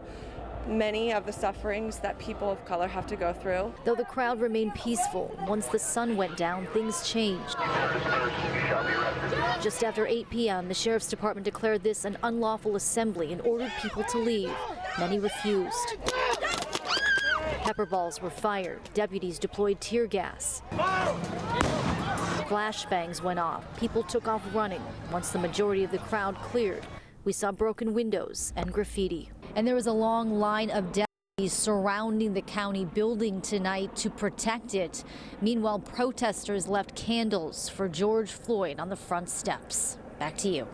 many of the sufferings that people of color have to go through. Though the crowd remained peaceful, once the sun went down, things changed. Just after 8 p.m., the Sheriff's Department declared this an unlawful assembly and ordered people to leave. Many refused. Pepper balls were fired. Deputies deployed tear gas. Flashbangs went off. People took off running. Once the majority of the crowd cleared, we saw broken windows and graffiti. And there was a long line of deputies surrounding the county building tonight to protect it. Meanwhile, protesters left candles for George Floyd on the front steps. Back to you.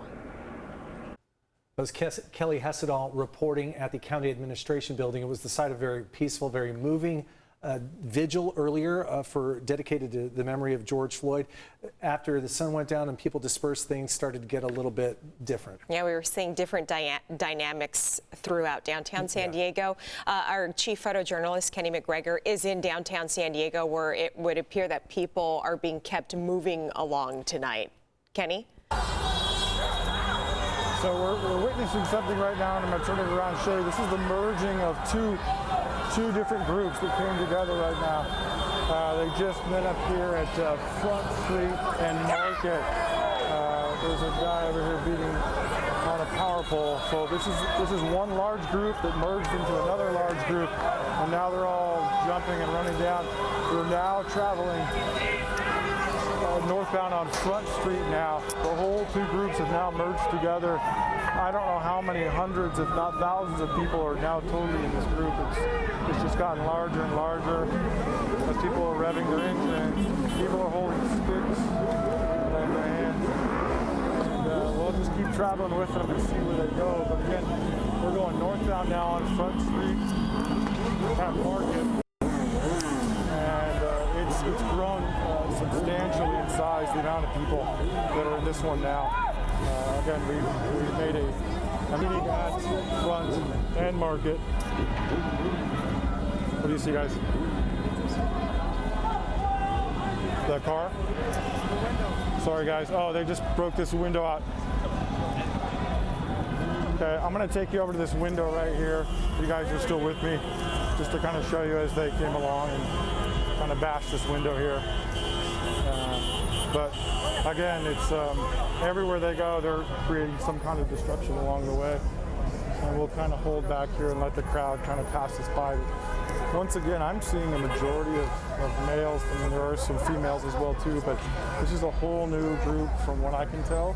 That was Kelly Hessedal reporting at the county administration building. It was the site of very peaceful, very moving vigil earlier dedicated to the memory of George Floyd. After the sun went down and people dispersed, things started to get a little bit different. Yeah, we were seeing different dynamics throughout downtown San Diego. Our chief photojournalist, Kenny McGregor, is in downtown San Diego, where it would appear that people are being kept moving along tonight. Kenny? So we're witnessing something right now, and I'm going to turn it around and show you. This is the merging of two different groups that came together right now. They just met up here at Front Street and Market. There's a guy over here beating on a power pole. So this is one large group that merged into another large group, and now they're all jumping and running down. We're now traveling northbound on Front Street now. The whole two groups have now merged together. I don't know how many hundreds, if not thousands of people are now totally in this group. It's just gotten larger and larger as people are revving their engines. People are holding sticks in their hands. And we'll just keep traveling with them and see where they go. But again, we're going northbound now on Front Street at Market. It's grown substantially in size, the amount of people that are in this one now. Again, we made a meeting at Front and Market. What do you see, guys? The car? Sorry, guys. Oh, they just broke this window out. Okay, I'm going to take you over to this window right here. You guys are still with me, just to kind of show you as they came along and kind of bash this window here. But again, it's everywhere they go, they're creating some kind of destruction along the way. And we'll kind of hold back here and let the crowd kind of pass us by. But once again, I'm seeing a majority of males. I mean, there are some females as well too, but this is a whole new group from what I can tell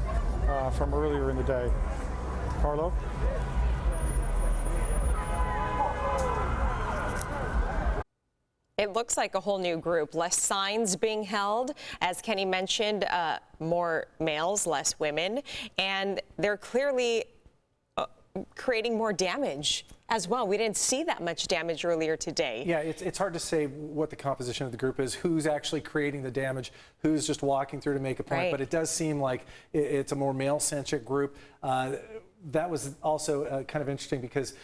from earlier in the day. Carlo? It looks like a whole new group. Less signs being held. As Kenny mentioned, more males, less women. And they're clearly creating more damage as well. We didn't see that much damage earlier today. Yeah, it's hard to say what the composition of the group is, who's actually creating the damage, who's just walking through to make a point. Right. But it does seem like it's a more male-centric group. That was also kind of interesting because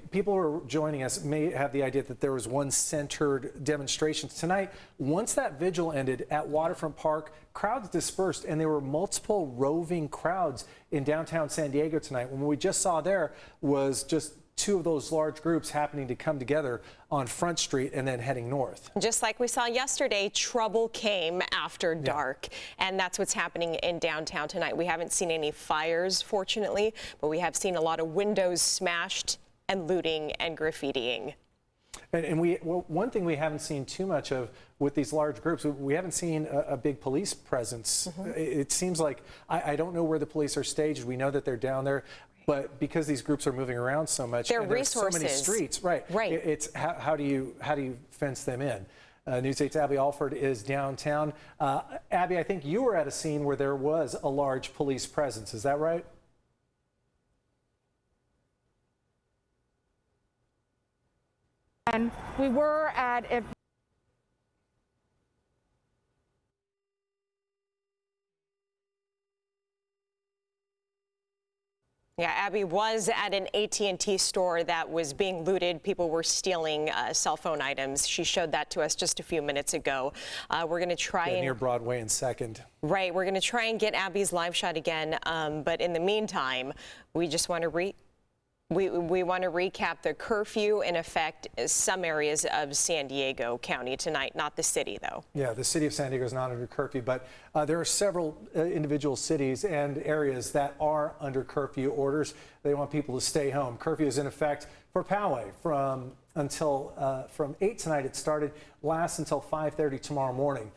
people who are joining us may have the idea that there was one centered demonstration. Tonight, once that vigil ended at Waterfront Park, crowds dispersed, and there were multiple roving crowds in downtown San Diego tonight. What we just saw there was just two of those large groups happening to come together on Front Street and then heading north. Just like we saw yesterday, trouble came after dark, and that's what's happening in downtown tonight. We haven't seen any fires, fortunately, but we have seen a lot of windows smashed and looting and graffitiing. And one thing we haven't seen too much of with these large groups, we haven't seen a big police presence. It seems like, I don't know where the police are staged. We know that they're down there. But because these groups are moving around so much, their and there's resources. so many streets, right? It's how do you fence them in? News 8's Abby Alford is downtown. Abby, I think you were at a scene where there was a large police presence. Is that right? And we were at a Yeah, Abby was at an AT&T store that was being looted. People were stealing cell phone items. She showed that to us just a few minutes ago. We're going to try near Broadway and 2nd. Right. We're going to try and get Abby's live shot again. But in the meantime, we just want to We want to recap the curfew in effect in some areas of San Diego County tonight, not the city, though. Yeah, the city of San Diego is not under curfew, but there are several individual cities and areas that are under curfew orders. They want people to stay home. Curfew is in effect for Poway from 8 tonight. It started, lasts until 5:30 tomorrow morning.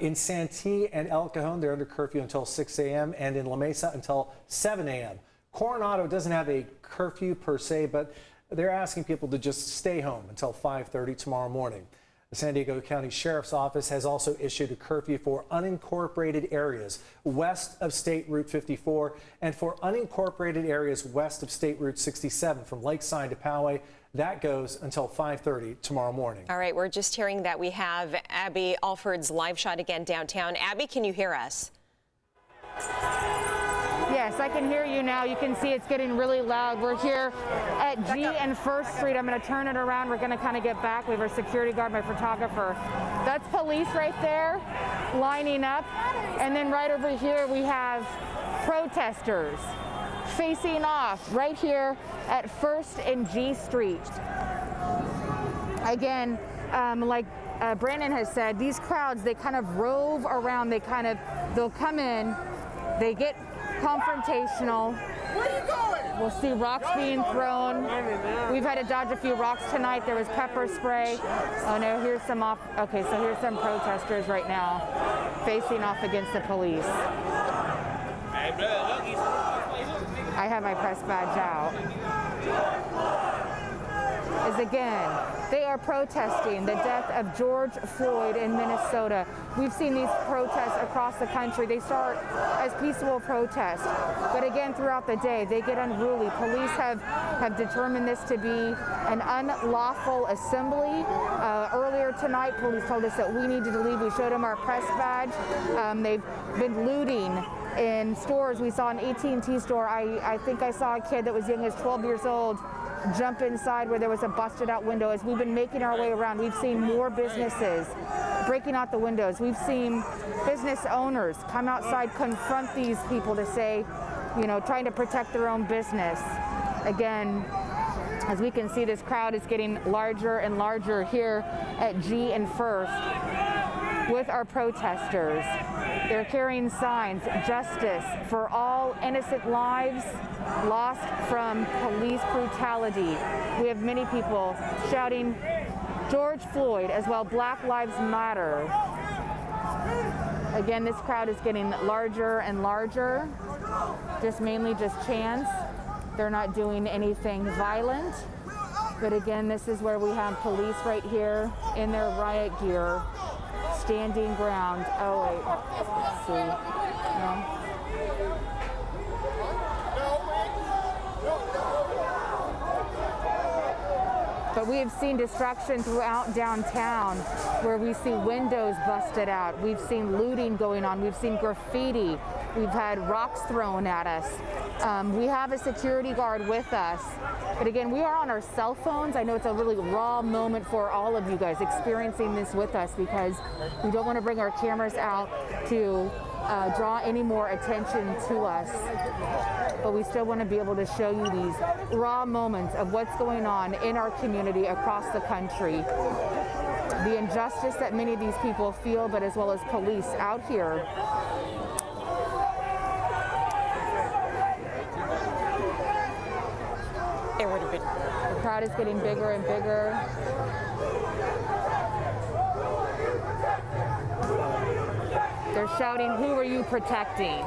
In Santee and El Cajon, they're under curfew until 6 a.m. and in La Mesa until 7 a.m. Coronado doesn't have a curfew per se, but they're asking people to just stay home until 5:30 tomorrow morning. The San Diego County Sheriff's Office has also issued a curfew for unincorporated areas west of State Route 54 and for unincorporated areas west of State Route 67 from Lakeside to Poway. That goes until 5:30 tomorrow morning. All right, we're just hearing that we have Abby Alford's live shot again downtown. Abby, can you hear us? Yes, I can hear you now. You can see it's getting really loud. We're here at G and First Street. I'm going to turn it around. We're going to kind of get back. We have our security guard, my photographer. That's police right there lining up. And then right over here we have protesters facing off right here at First and G Street. Again, like Brandon has said, these crowds, they kind of rove around. They'll come in, they get confrontational. Where are you going? We'll see rocks being thrown. We've had to dodge a few rocks tonight. There was pepper spray. Oh no, here's some protesters right now facing off against the police. I have my press badge out. Is again, they are protesting the death of George Floyd in Minnesota. We've seen these protests across the country. They start as peaceful protests, but again, throughout the day, they get unruly. Police have determined this to be an unlawful assembly. Earlier tonight, police told us that we needed to leave. We showed them our press badge. They've been looting in stores. We saw an AT&T store. I think I saw a kid that was young as 12 years old jump inside where there was a busted out window. As we've been making our way around, we've seen more businesses breaking out the windows. We've seen business owners come outside, confront these people to say, trying to protect their own business. Again, as we can see, this crowd is getting larger and larger here at G and First with our protesters. They're carrying signs, justice for all innocent lives lost from police brutality. We have many people shouting George Floyd as well, Black Lives Matter. Again, this crowd is getting larger and larger, mainly just chants. They're not doing anything violent. But again, this is where we have police right here in their riot gear, standing ground. Oh wait, let's see. No. But we have seen destruction throughout downtown where we see windows busted out. We've seen looting going on. We've seen graffiti. We've had rocks thrown at us. We have a security guard with us. But again, we are on our cell phones. I know it's a really raw moment for all of you guys experiencing this with us because we don't want to bring our cameras out to draw any more attention to us. But we still want to be able to show you these raw moments of what's going on in our community across the country. The injustice that many of these people feel, but as well as police out here. The crowd is getting bigger and bigger. They're shouting, "Who are you protecting?"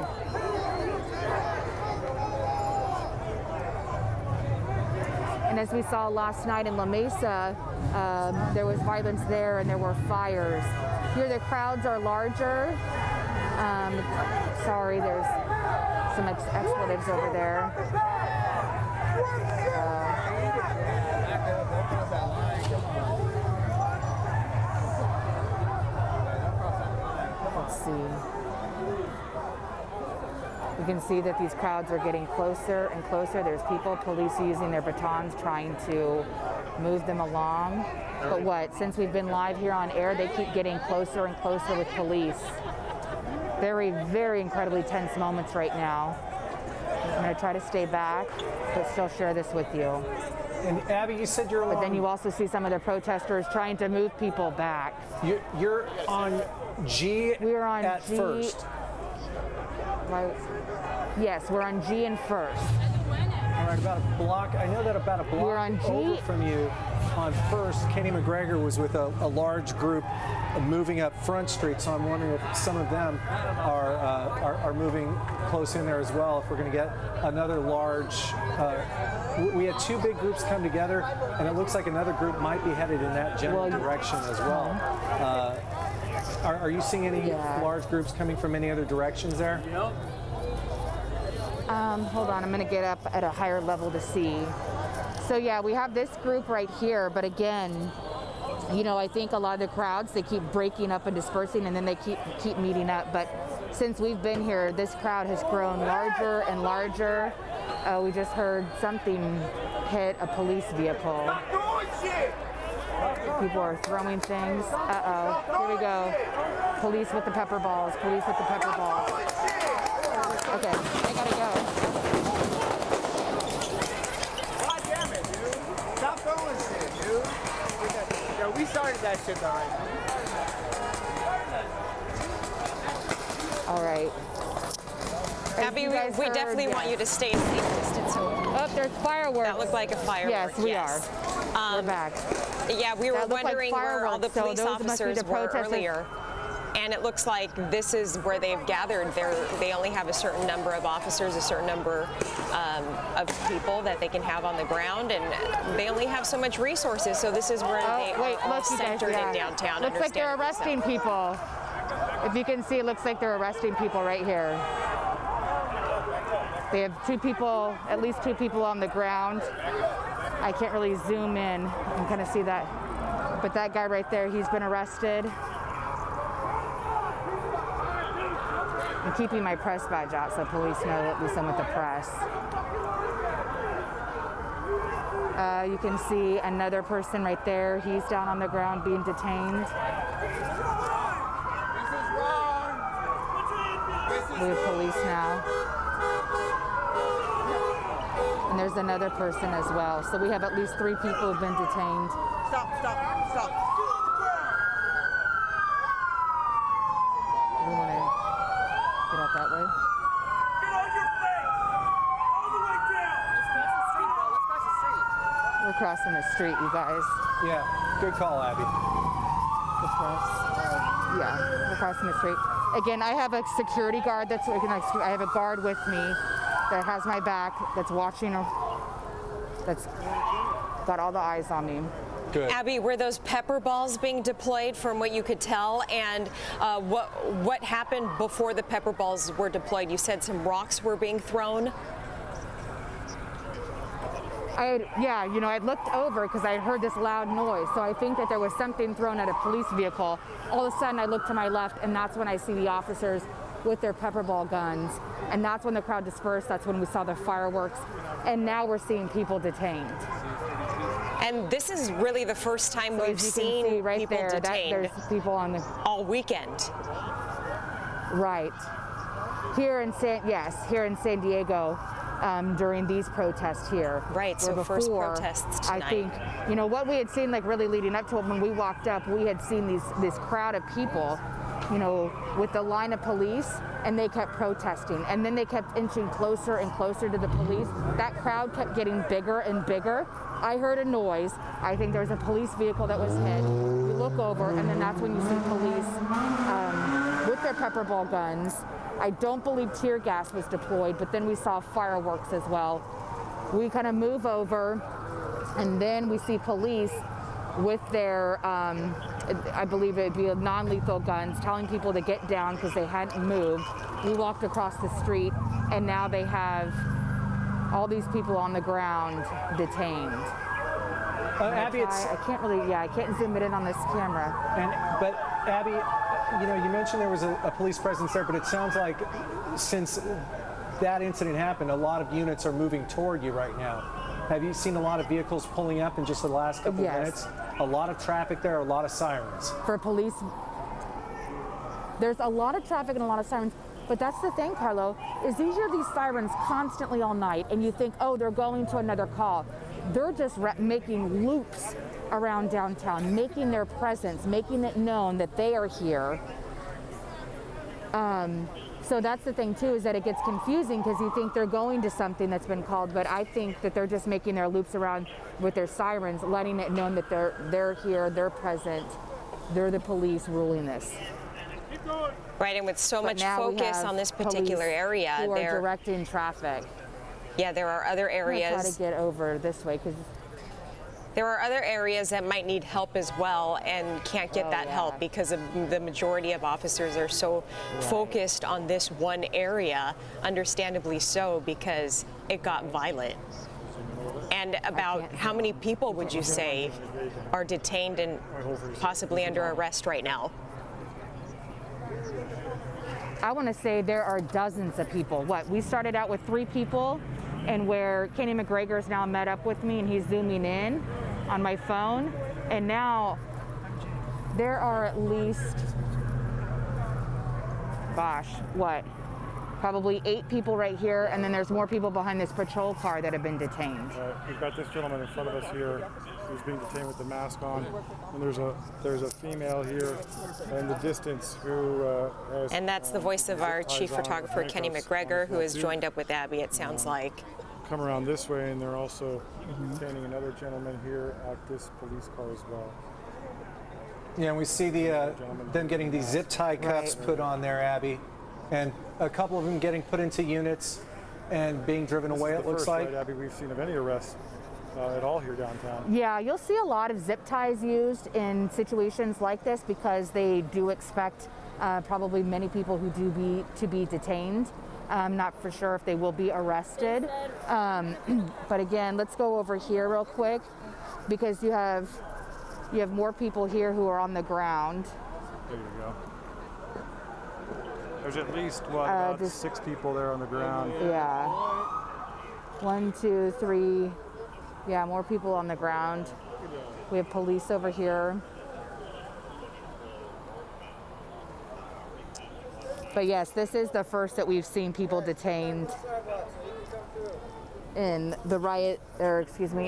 And as we saw last night in La Mesa, there was violence there and there were fires. Here the crowds are larger. Sorry, there's some expletives over there. Let's see. You can see that these crowds are getting closer and closer. There's people, police using their batons trying to move them along. But what, since we've been live here on air, they keep getting closer and closer with police. Very, very incredibly tense moments right now. I'm going to try to stay back, but still share this with you. And Abby, you said you're along. But then you also see some of the protesters trying to move people back. You're on G. We are on at G, First. Right. Yes, we're on G and First. All right, about a block. I know that about a block We're on G. over from you on First, Kenny McGregor was with a large group moving up Front Street. So I'm wondering if some of them are moving close in there as well. If we're going to get another large. We had two big groups come together, and it looks like another group might be headed in that general direction as well. Are you seeing any large groups coming from any other directions there? Hold on, I'm going to get up at a higher level to see. So yeah, we have this group right here, but again, you know, I think a lot of the crowds, they keep breaking up and dispersing, and then they keep meeting up. But since we've been here, this crowd has grown larger and larger. We just heard something hit a police vehicle. People are throwing things. Uh-oh, here we go. Police with the pepper balls, police with the pepper balls. Okay, I gotta go. God damn it, dude. Stop throwing shit, dude. Yeah, we started that shit already. All right. Abby, we definitely want you to stay a safe distance. Oh, there's fireworks. That looked like a firework. Yes, we are. We're back. Yeah, we were wondering where all the police so officers were earlier. And it looks like this is where they've gathered. They only have a certain number of officers, a certain number of people that they can have on the ground, and they only have so much resources. So this is where they are all centered in downtown. Looks like they're arresting people. If you can see, it looks like they're arresting people right here. They have two people, at least two people on the ground. I can't really zoom in and kind of see that. But that guy right there, he's been arrested. I'm keeping my press badge out so police know at least I'm with the press. You can see another person right there. He's down on the ground being detained. We have police now. And there's another person as well. So we have at least 3 people who've been detained. Stop. We want to get out that way. Get on your face! All the way down! Let's cross the street, bro. Let's cross the street. We're crossing the street, you guys. Yeah, good call, Abby. Yeah, we're crossing the street. Again, I have a security guard I have a guard with me that has my back, that's watching, that's got all the eyes on me. Good. Abby, were those pepper balls being deployed from what you could tell? And what happened before the pepper balls were deployed? You said some rocks were being thrown? Yeah, you know, I looked over because I heard this loud noise. So I think that there was something thrown at a police vehicle. All of a sudden I look to my left, and that's when I see the officers with their pepper ball guns. And that's when the crowd dispersed. That's when we saw the fireworks. And now we're seeing people detained. And this is really the first time we've seen people detained. There's people on the all weekend. Right. Here in San Diego. During these protests here. Right, so before, first protests tonight. I think, you know, what we had seen like really leading up to it, when we walked up, we had seen this crowd of people, you know, with the line of police, and they kept protesting. And then they kept inching closer and closer to the police. That crowd kept getting bigger and bigger. I heard a noise. I think there was a police vehicle that was hit. We look over, and then that's when you see police with their pepper ball guns. I don't believe tear gas was deployed, but then we saw fireworks as well. We kind of move over, and then we see police with their, I believe it'd be non-lethal guns, telling people to get down because they hadn't moved. We walked across the street, and now they have all these people on the ground detained. Abby, I can't zoom it in on this camera. But Abby, you know, you mentioned there was a police presence there, but it sounds like since that incident happened, a lot of units are moving toward you right now. Have you seen a lot of vehicles pulling up in just the last couple of minutes? A lot of traffic there, a lot of sirens. For police, there's a lot of traffic and a lot of sirens. But that's the thing, Carlo, is you hear these sirens constantly all night, and you think, oh, they're going to another call. They're just making loops around downtown, making their presence, making it known that they are here. So that's the thing too, is that it gets confusing because you think they're going to something that's been called, but I think that they're just making their loops around with their sirens, letting it known that they're here, they're present, they're the police ruling this. Right, and with so much focus on this particular area, who are directing traffic. Yeah, there are other areas. I'm gonna try to get over this way because there are other areas that might need help as well and can't get that help because the majority of officers are so focused on this one area, understandably so, because it got violent. And about how many people would you say are detained and possibly under arrest right now? I want to say there are dozens of people. We started out with 3 people, and where Kenny McGregor's now met up with me and he's zooming in on my phone, and now there are at least, probably 8 people right here, and then there's more people behind this patrol car that have been detained. We've got this gentleman in front of us here who's being detained with the mask on, and there's a female here in the distance who has, and that's the voice of our chief photographer, Kenny McGregor, who has joined up with Abby, it sounds like. Come around this way, and they're also detaining another gentleman here at this police car as well. Yeah, and we see them getting these zip tie cuffs put on there, Abby, and a couple of them getting put into units and being driven away, it looks like. Right, Abby, we've seen of any arrests at all here downtown. Yeah, you'll see a lot of zip ties used in situations like this because they do expect probably many people who to be detained. I'm not for sure if they will be arrested. But again, let's go over here real quick because you have more people here who are on the ground. There you go. There's at least about 6 people there on the ground. Yeah. 1, 2, 3. Yeah, more people on the ground. We have police over here. But yes, this is the first that we've seen people detained in the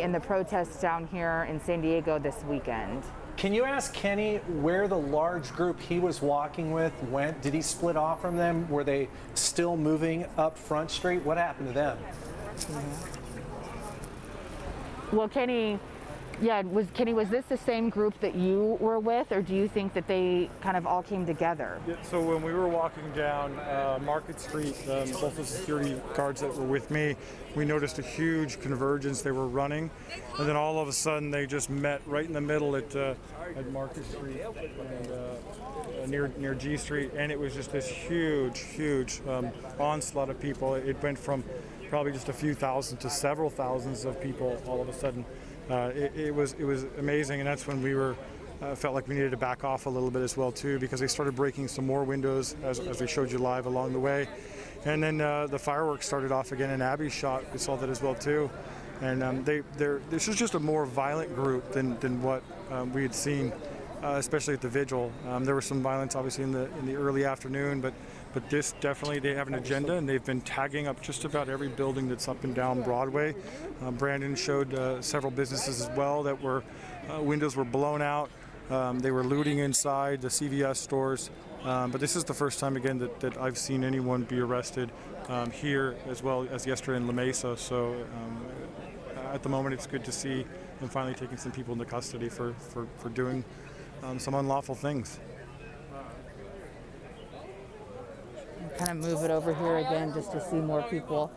in the protests down here in San Diego this weekend. Can you ask Kenny where the large group he was walking with went? Did he split off from them? Were they still moving up Front Street? What happened to them? Well, Kenny, was this the same group that you were with, or do you think that they kind of all came together? Yeah, so when we were walking down Market Street, both of the security guards that were with me, we noticed a huge convergence. They were running, and then all of a sudden they just met right in the middle at Market Street and near G Street, and it was just this huge onslaught of people. It went from probably just a few thousand to several thousands of people all of a sudden. It was amazing, and that's when we felt like we needed to back off a little bit as well too, because they started breaking some more windows as we showed you live along the way, and then the fireworks started off again, and Abby's shot, we saw that as well too, and this is just a more violent group than what we had seen, especially at the Vigil. There was some violence obviously in the early afternoon, but this definitely, they have an agenda, and they've been tagging up just about every building that's up and down Broadway. Brandon showed several businesses as well that windows were blown out. They were looting inside the CVS stores. But this is the first time again that I've seen anyone be arrested here, as well as yesterday in La Mesa. So at the moment, it's good to see them finally taking some people into custody for doing some unlawful things. Kind of move it over here again just to see more people.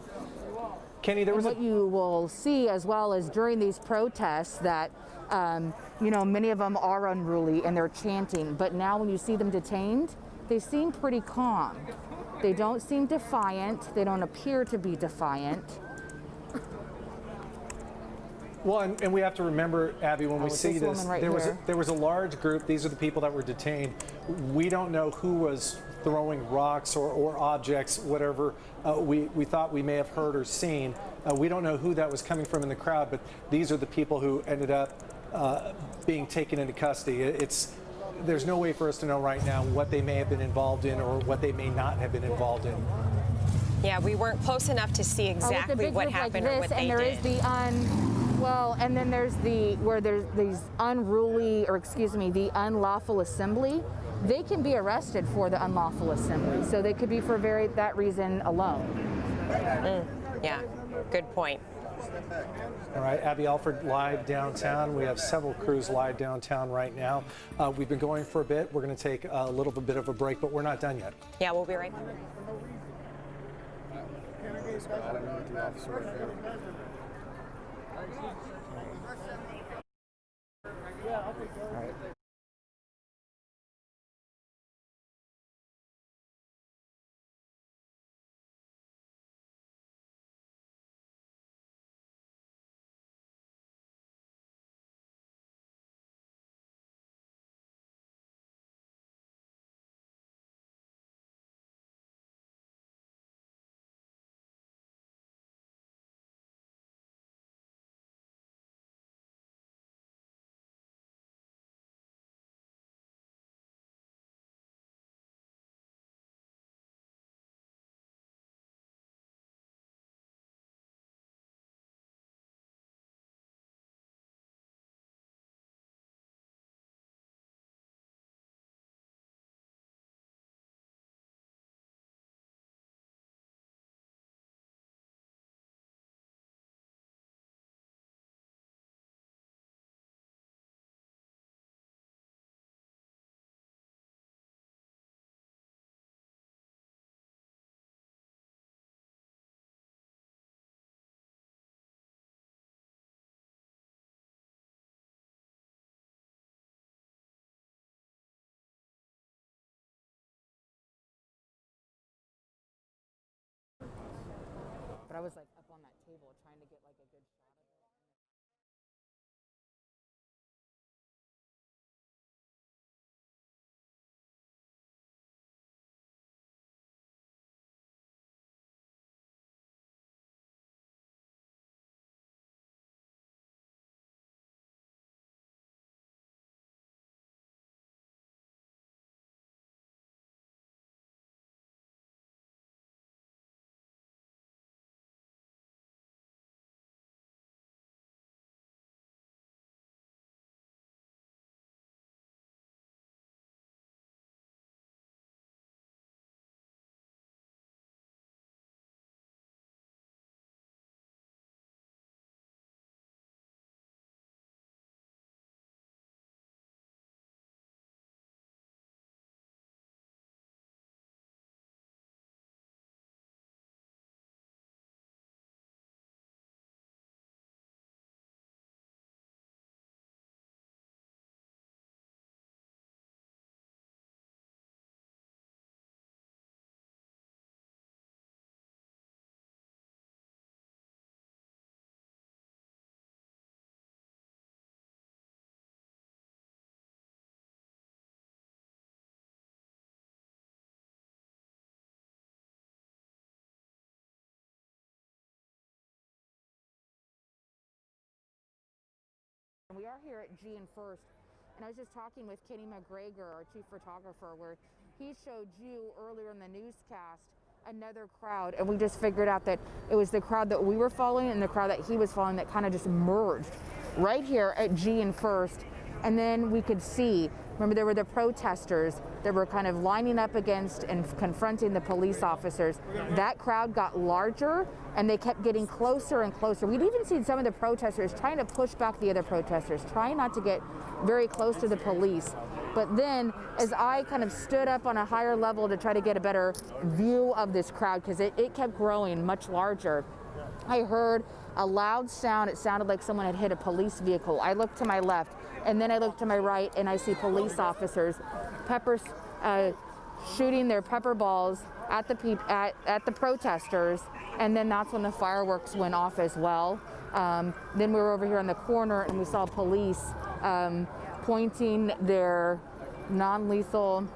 Kenny, there was what you will see as well as during these protests that many of them are unruly and they're chanting, but now when you see them detained, they seem pretty calm. They don't seem defiant. They don't appear to be defiant. Well, and we have to remember, Abby, when we see this, right there was a large group. These are the people that were detained. We don't know who was throwing rocks or objects, whatever we thought we may have heard or seen. We don't know who that was coming from in the crowd, but these are the people who ended up being taken into custody. It's there's no way for us to know right now what they may have been involved in or what they may not have been involved in. Yeah, we weren't close enough to see exactly what happened or what they did. And there is the and then there's where there's these unruly, or excuse me, the unlawful assembly. They can be arrested for the unlawful assembly, so they could be for that reason alone. Yeah, good point. All right, Abby Alford live downtown. We have several crews live downtown right now. We've been going for a bit. We're going to take a little bit of a break, but we're not done yet. Yeah, we'll be right back. All right. But I was like up on that table trying to get like a good shot of it. We are here at G and First, and I was just talking with Kenny McGregor, our chief photographer, where he showed you earlier in the newscast another crowd, and we just figured out that it was the crowd that we were following and the crowd that he was following that kind of just merged right here at G and First. And then we could see, remember, there were the protesters that were kind of lining up against and confronting the police officers. That crowd got larger and they kept getting closer and closer. We'd even seen some of the protesters trying to push back the other protesters, trying not to get very close to the police. But then as I kind of stood up on a higher level to try to get a better view of this crowd, because it kept growing much larger, I heard a loud sound. It sounded like someone had hit a police vehicle. I looked to my left, and then I looked to my right, and I see police officers shooting their pepper balls at the protesters, and then that's when the fireworks went off as well. Then we were over here in the corner, and we saw police pointing their non-lethal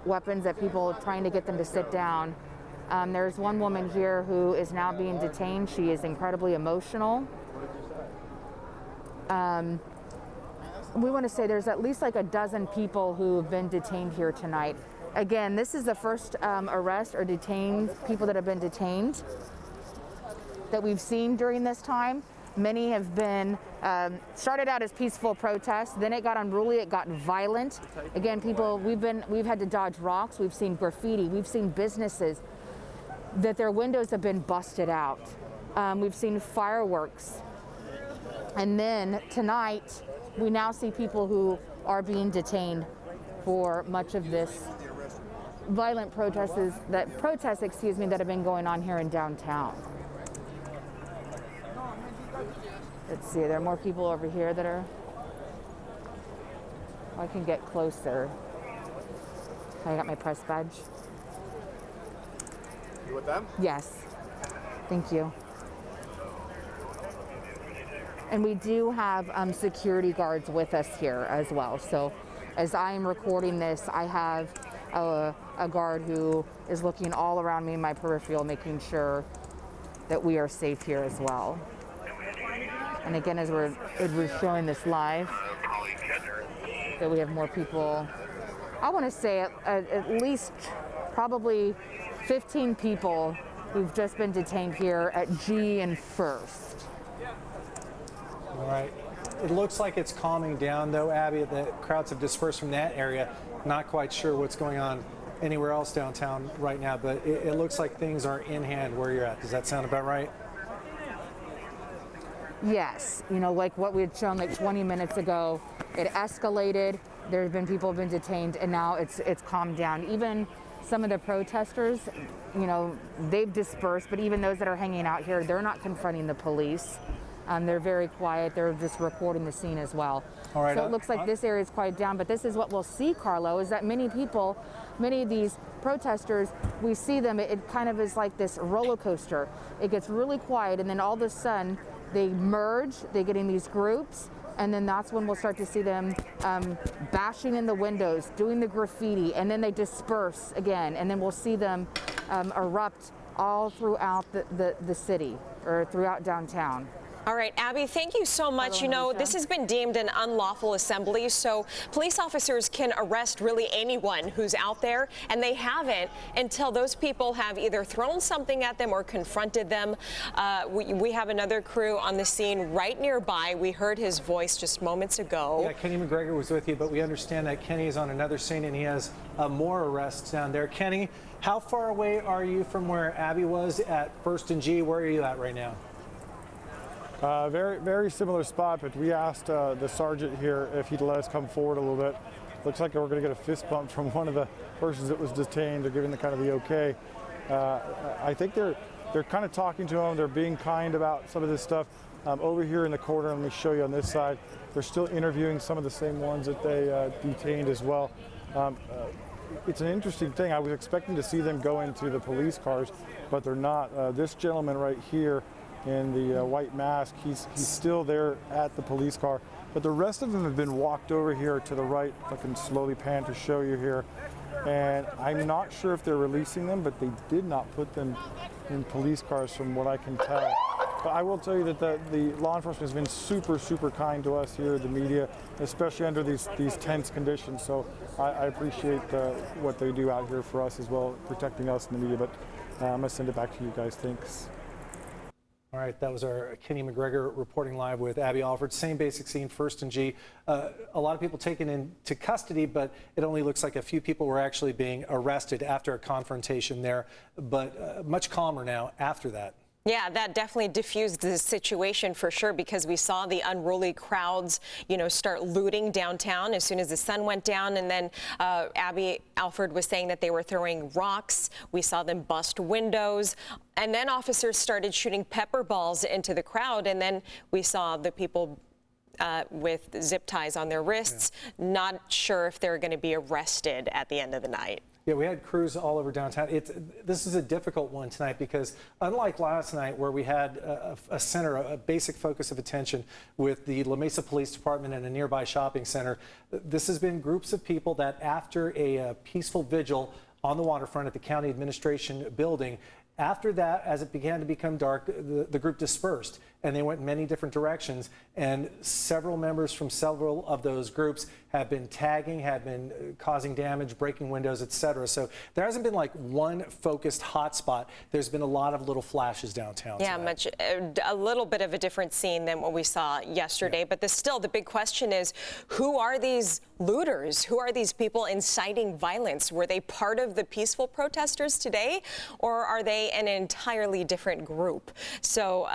weapons at people, trying to get them to sit down. There's one woman here who is now being detained. She is incredibly emotional. we want to say there's at least like a dozen people who have been detained here tonight. Again, this is the first arrest or detained people that have been detained that we've seen during this time. Many have been started out as peaceful protests, then it got unruly, it got violent. Again, people, we've had to dodge rocks, we've seen graffiti, we've seen businesses that their windows have been busted out. We've seen fireworks. And then tonight, we now see people who are being detained for much of this violent protests that have been going on here in downtown. Let's see, there are more people over here that are, I can get closer. I got my press badge. You with them? Yes, thank you. And we do have security guards with us here as well. So as I am recording this, I have a guard who is looking all around me in my peripheral, making sure that we are safe here as well. And again, as we're showing this live, that we have more people. I want to say at least probably 15 people who've just been detained here at G and First. All right. It looks like it's calming down, though, Abby. The crowds have dispersed from that area. Not quite sure what's going on anywhere else downtown right now, but it looks like things are in hand where you're at. Does that sound about right? Yes. You know, like what we had shown like 20 minutes ago, it escalated. There have been people who have been detained, and now it's calmed down. Even some of the protesters, you know, they've dispersed, but even those that are hanging out here, they're not confronting the police. They're very quiet. They're just recording the scene as well. All right, so it looks like this area is quiet down, but this is what we'll see, Carlo, is that many people, many of these protesters, we see them, it kind of is like this roller coaster. It gets really quiet, and then all of a sudden they merge, they get in these groups, and then that's when we'll start to see them bashing in the windows, doing the graffiti, and then they disperse again, and then we'll see them erupt all throughout the city or throughout downtown. All right, Abby, thank you so much. You know, this has been deemed an unlawful assembly, so police officers can arrest really anyone who's out there, and they haven't until those people have either thrown something at them or confronted them. We have another crew on the scene right nearby. We heard his voice just moments ago. Yeah, Kenny McGregor was with you, but we understand that Kenny is on another scene and he has more arrests down there. Kenny, how far away are you from where Abby was at First and G? Where are you at right now? Very, very similar spot, but we asked the sergeant here if he'd let us come forward a little bit. Looks like we're going to get a fist bump from one of the persons that was detained. They're giving the kind of the okay. I think they're kind of talking to him. They're being kind about some of this stuff. Over here in the corner, let me show you on this side, they're still interviewing some of the same ones that they detained as well. It's an interesting thing. I was expecting to see them go into the police cars, but they're not. This gentleman right here in the white mask, he's still there at the police car, but the rest of them have been walked over here to the right. If I can slowly pan to show you here, and I'm not sure if they're releasing them, but they did not put them in police cars from what I can tell. But I will tell you that the law enforcement has been super kind to us here, the media, especially under these tense conditions. So I appreciate what they do out here for us as well, protecting us in the media. But I'm gonna send it back to you guys. Thanks. All right, that was our Kenny McGregor reporting live with Abby Alford. Same basic scene, First and G. A lot of people taken into custody, but it only looks like a few people were actually being arrested after a confrontation there, but much calmer now after that. Yeah, that definitely diffused the situation for sure, because we saw the unruly crowds, you know, start looting downtown as soon as the sun went down. And then Abby Alford was saying that they were throwing rocks. We saw them bust windows. And then officers started shooting pepper balls into the crowd. And then we saw the people with zip ties on their wrists, not sure if they're going to be arrested at the end of the night. Yeah, we had crews all over downtown. This is a difficult one tonight because unlike last night where we had a basic focus of attention with the La Mesa Police Department and a nearby shopping center, this has been groups of people that after a peaceful vigil on the waterfront at the county administration building, after that, as it began to become dark, the group dispersed. and they went in many different directions. And several members from several of those groups have been tagging, have been causing damage, breaking windows, etc. So there hasn't been like one focused hotspot. There's been a lot of little flashes downtown. Yeah, tonight. a little bit of a different scene than what we saw yesterday. Yeah. But still, the big question is, who are these looters? Who are these people inciting violence? Were they part of the peaceful protesters today, or are they an entirely different group? So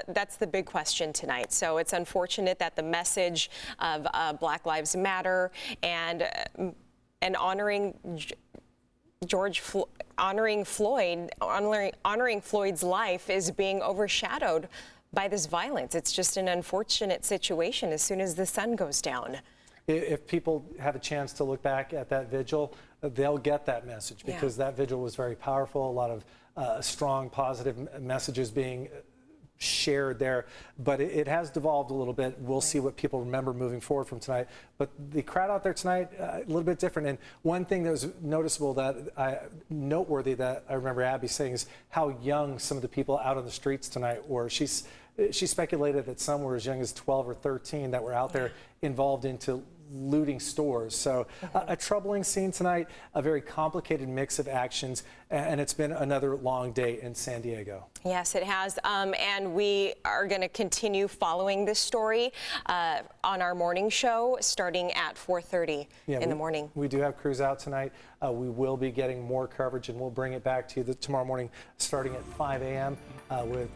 that's the big question tonight. So it's unfortunate that the message of Black Lives Matter and honoring honoring Floyd's life is being overshadowed by this violence. It's just an unfortunate situation as soon as the sun goes down. If people have a chance to look back at that vigil, they'll get that message, because that vigil was very powerful. A lot of strong, positive messages being shared there, but it has devolved a little bit. We'll see what people remember moving forward from tonight. But the crowd out there tonight, a little bit different. And one thing that was noticeable, noteworthy, that I remember Abby saying, is how young some of the people out on the streets tonight were. She speculated that some were as young as 12 or 13 that were out there involved into looting stores. So a troubling scene tonight, a very complicated mix of actions, and it's been another long day in San Diego. Yes, it has. And we are going to continue following this story on our morning show starting at 4:30 in the morning. We do have crews out tonight. We will be getting more coverage, and we'll bring it back to you tomorrow morning starting at 5 a.m. With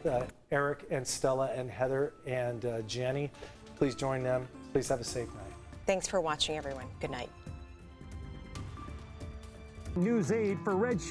Eric and Stella and Heather and Jenny. Please join them. Please have a safe night. Thanks for watching, everyone. Good night. News 8 for Red Shoe.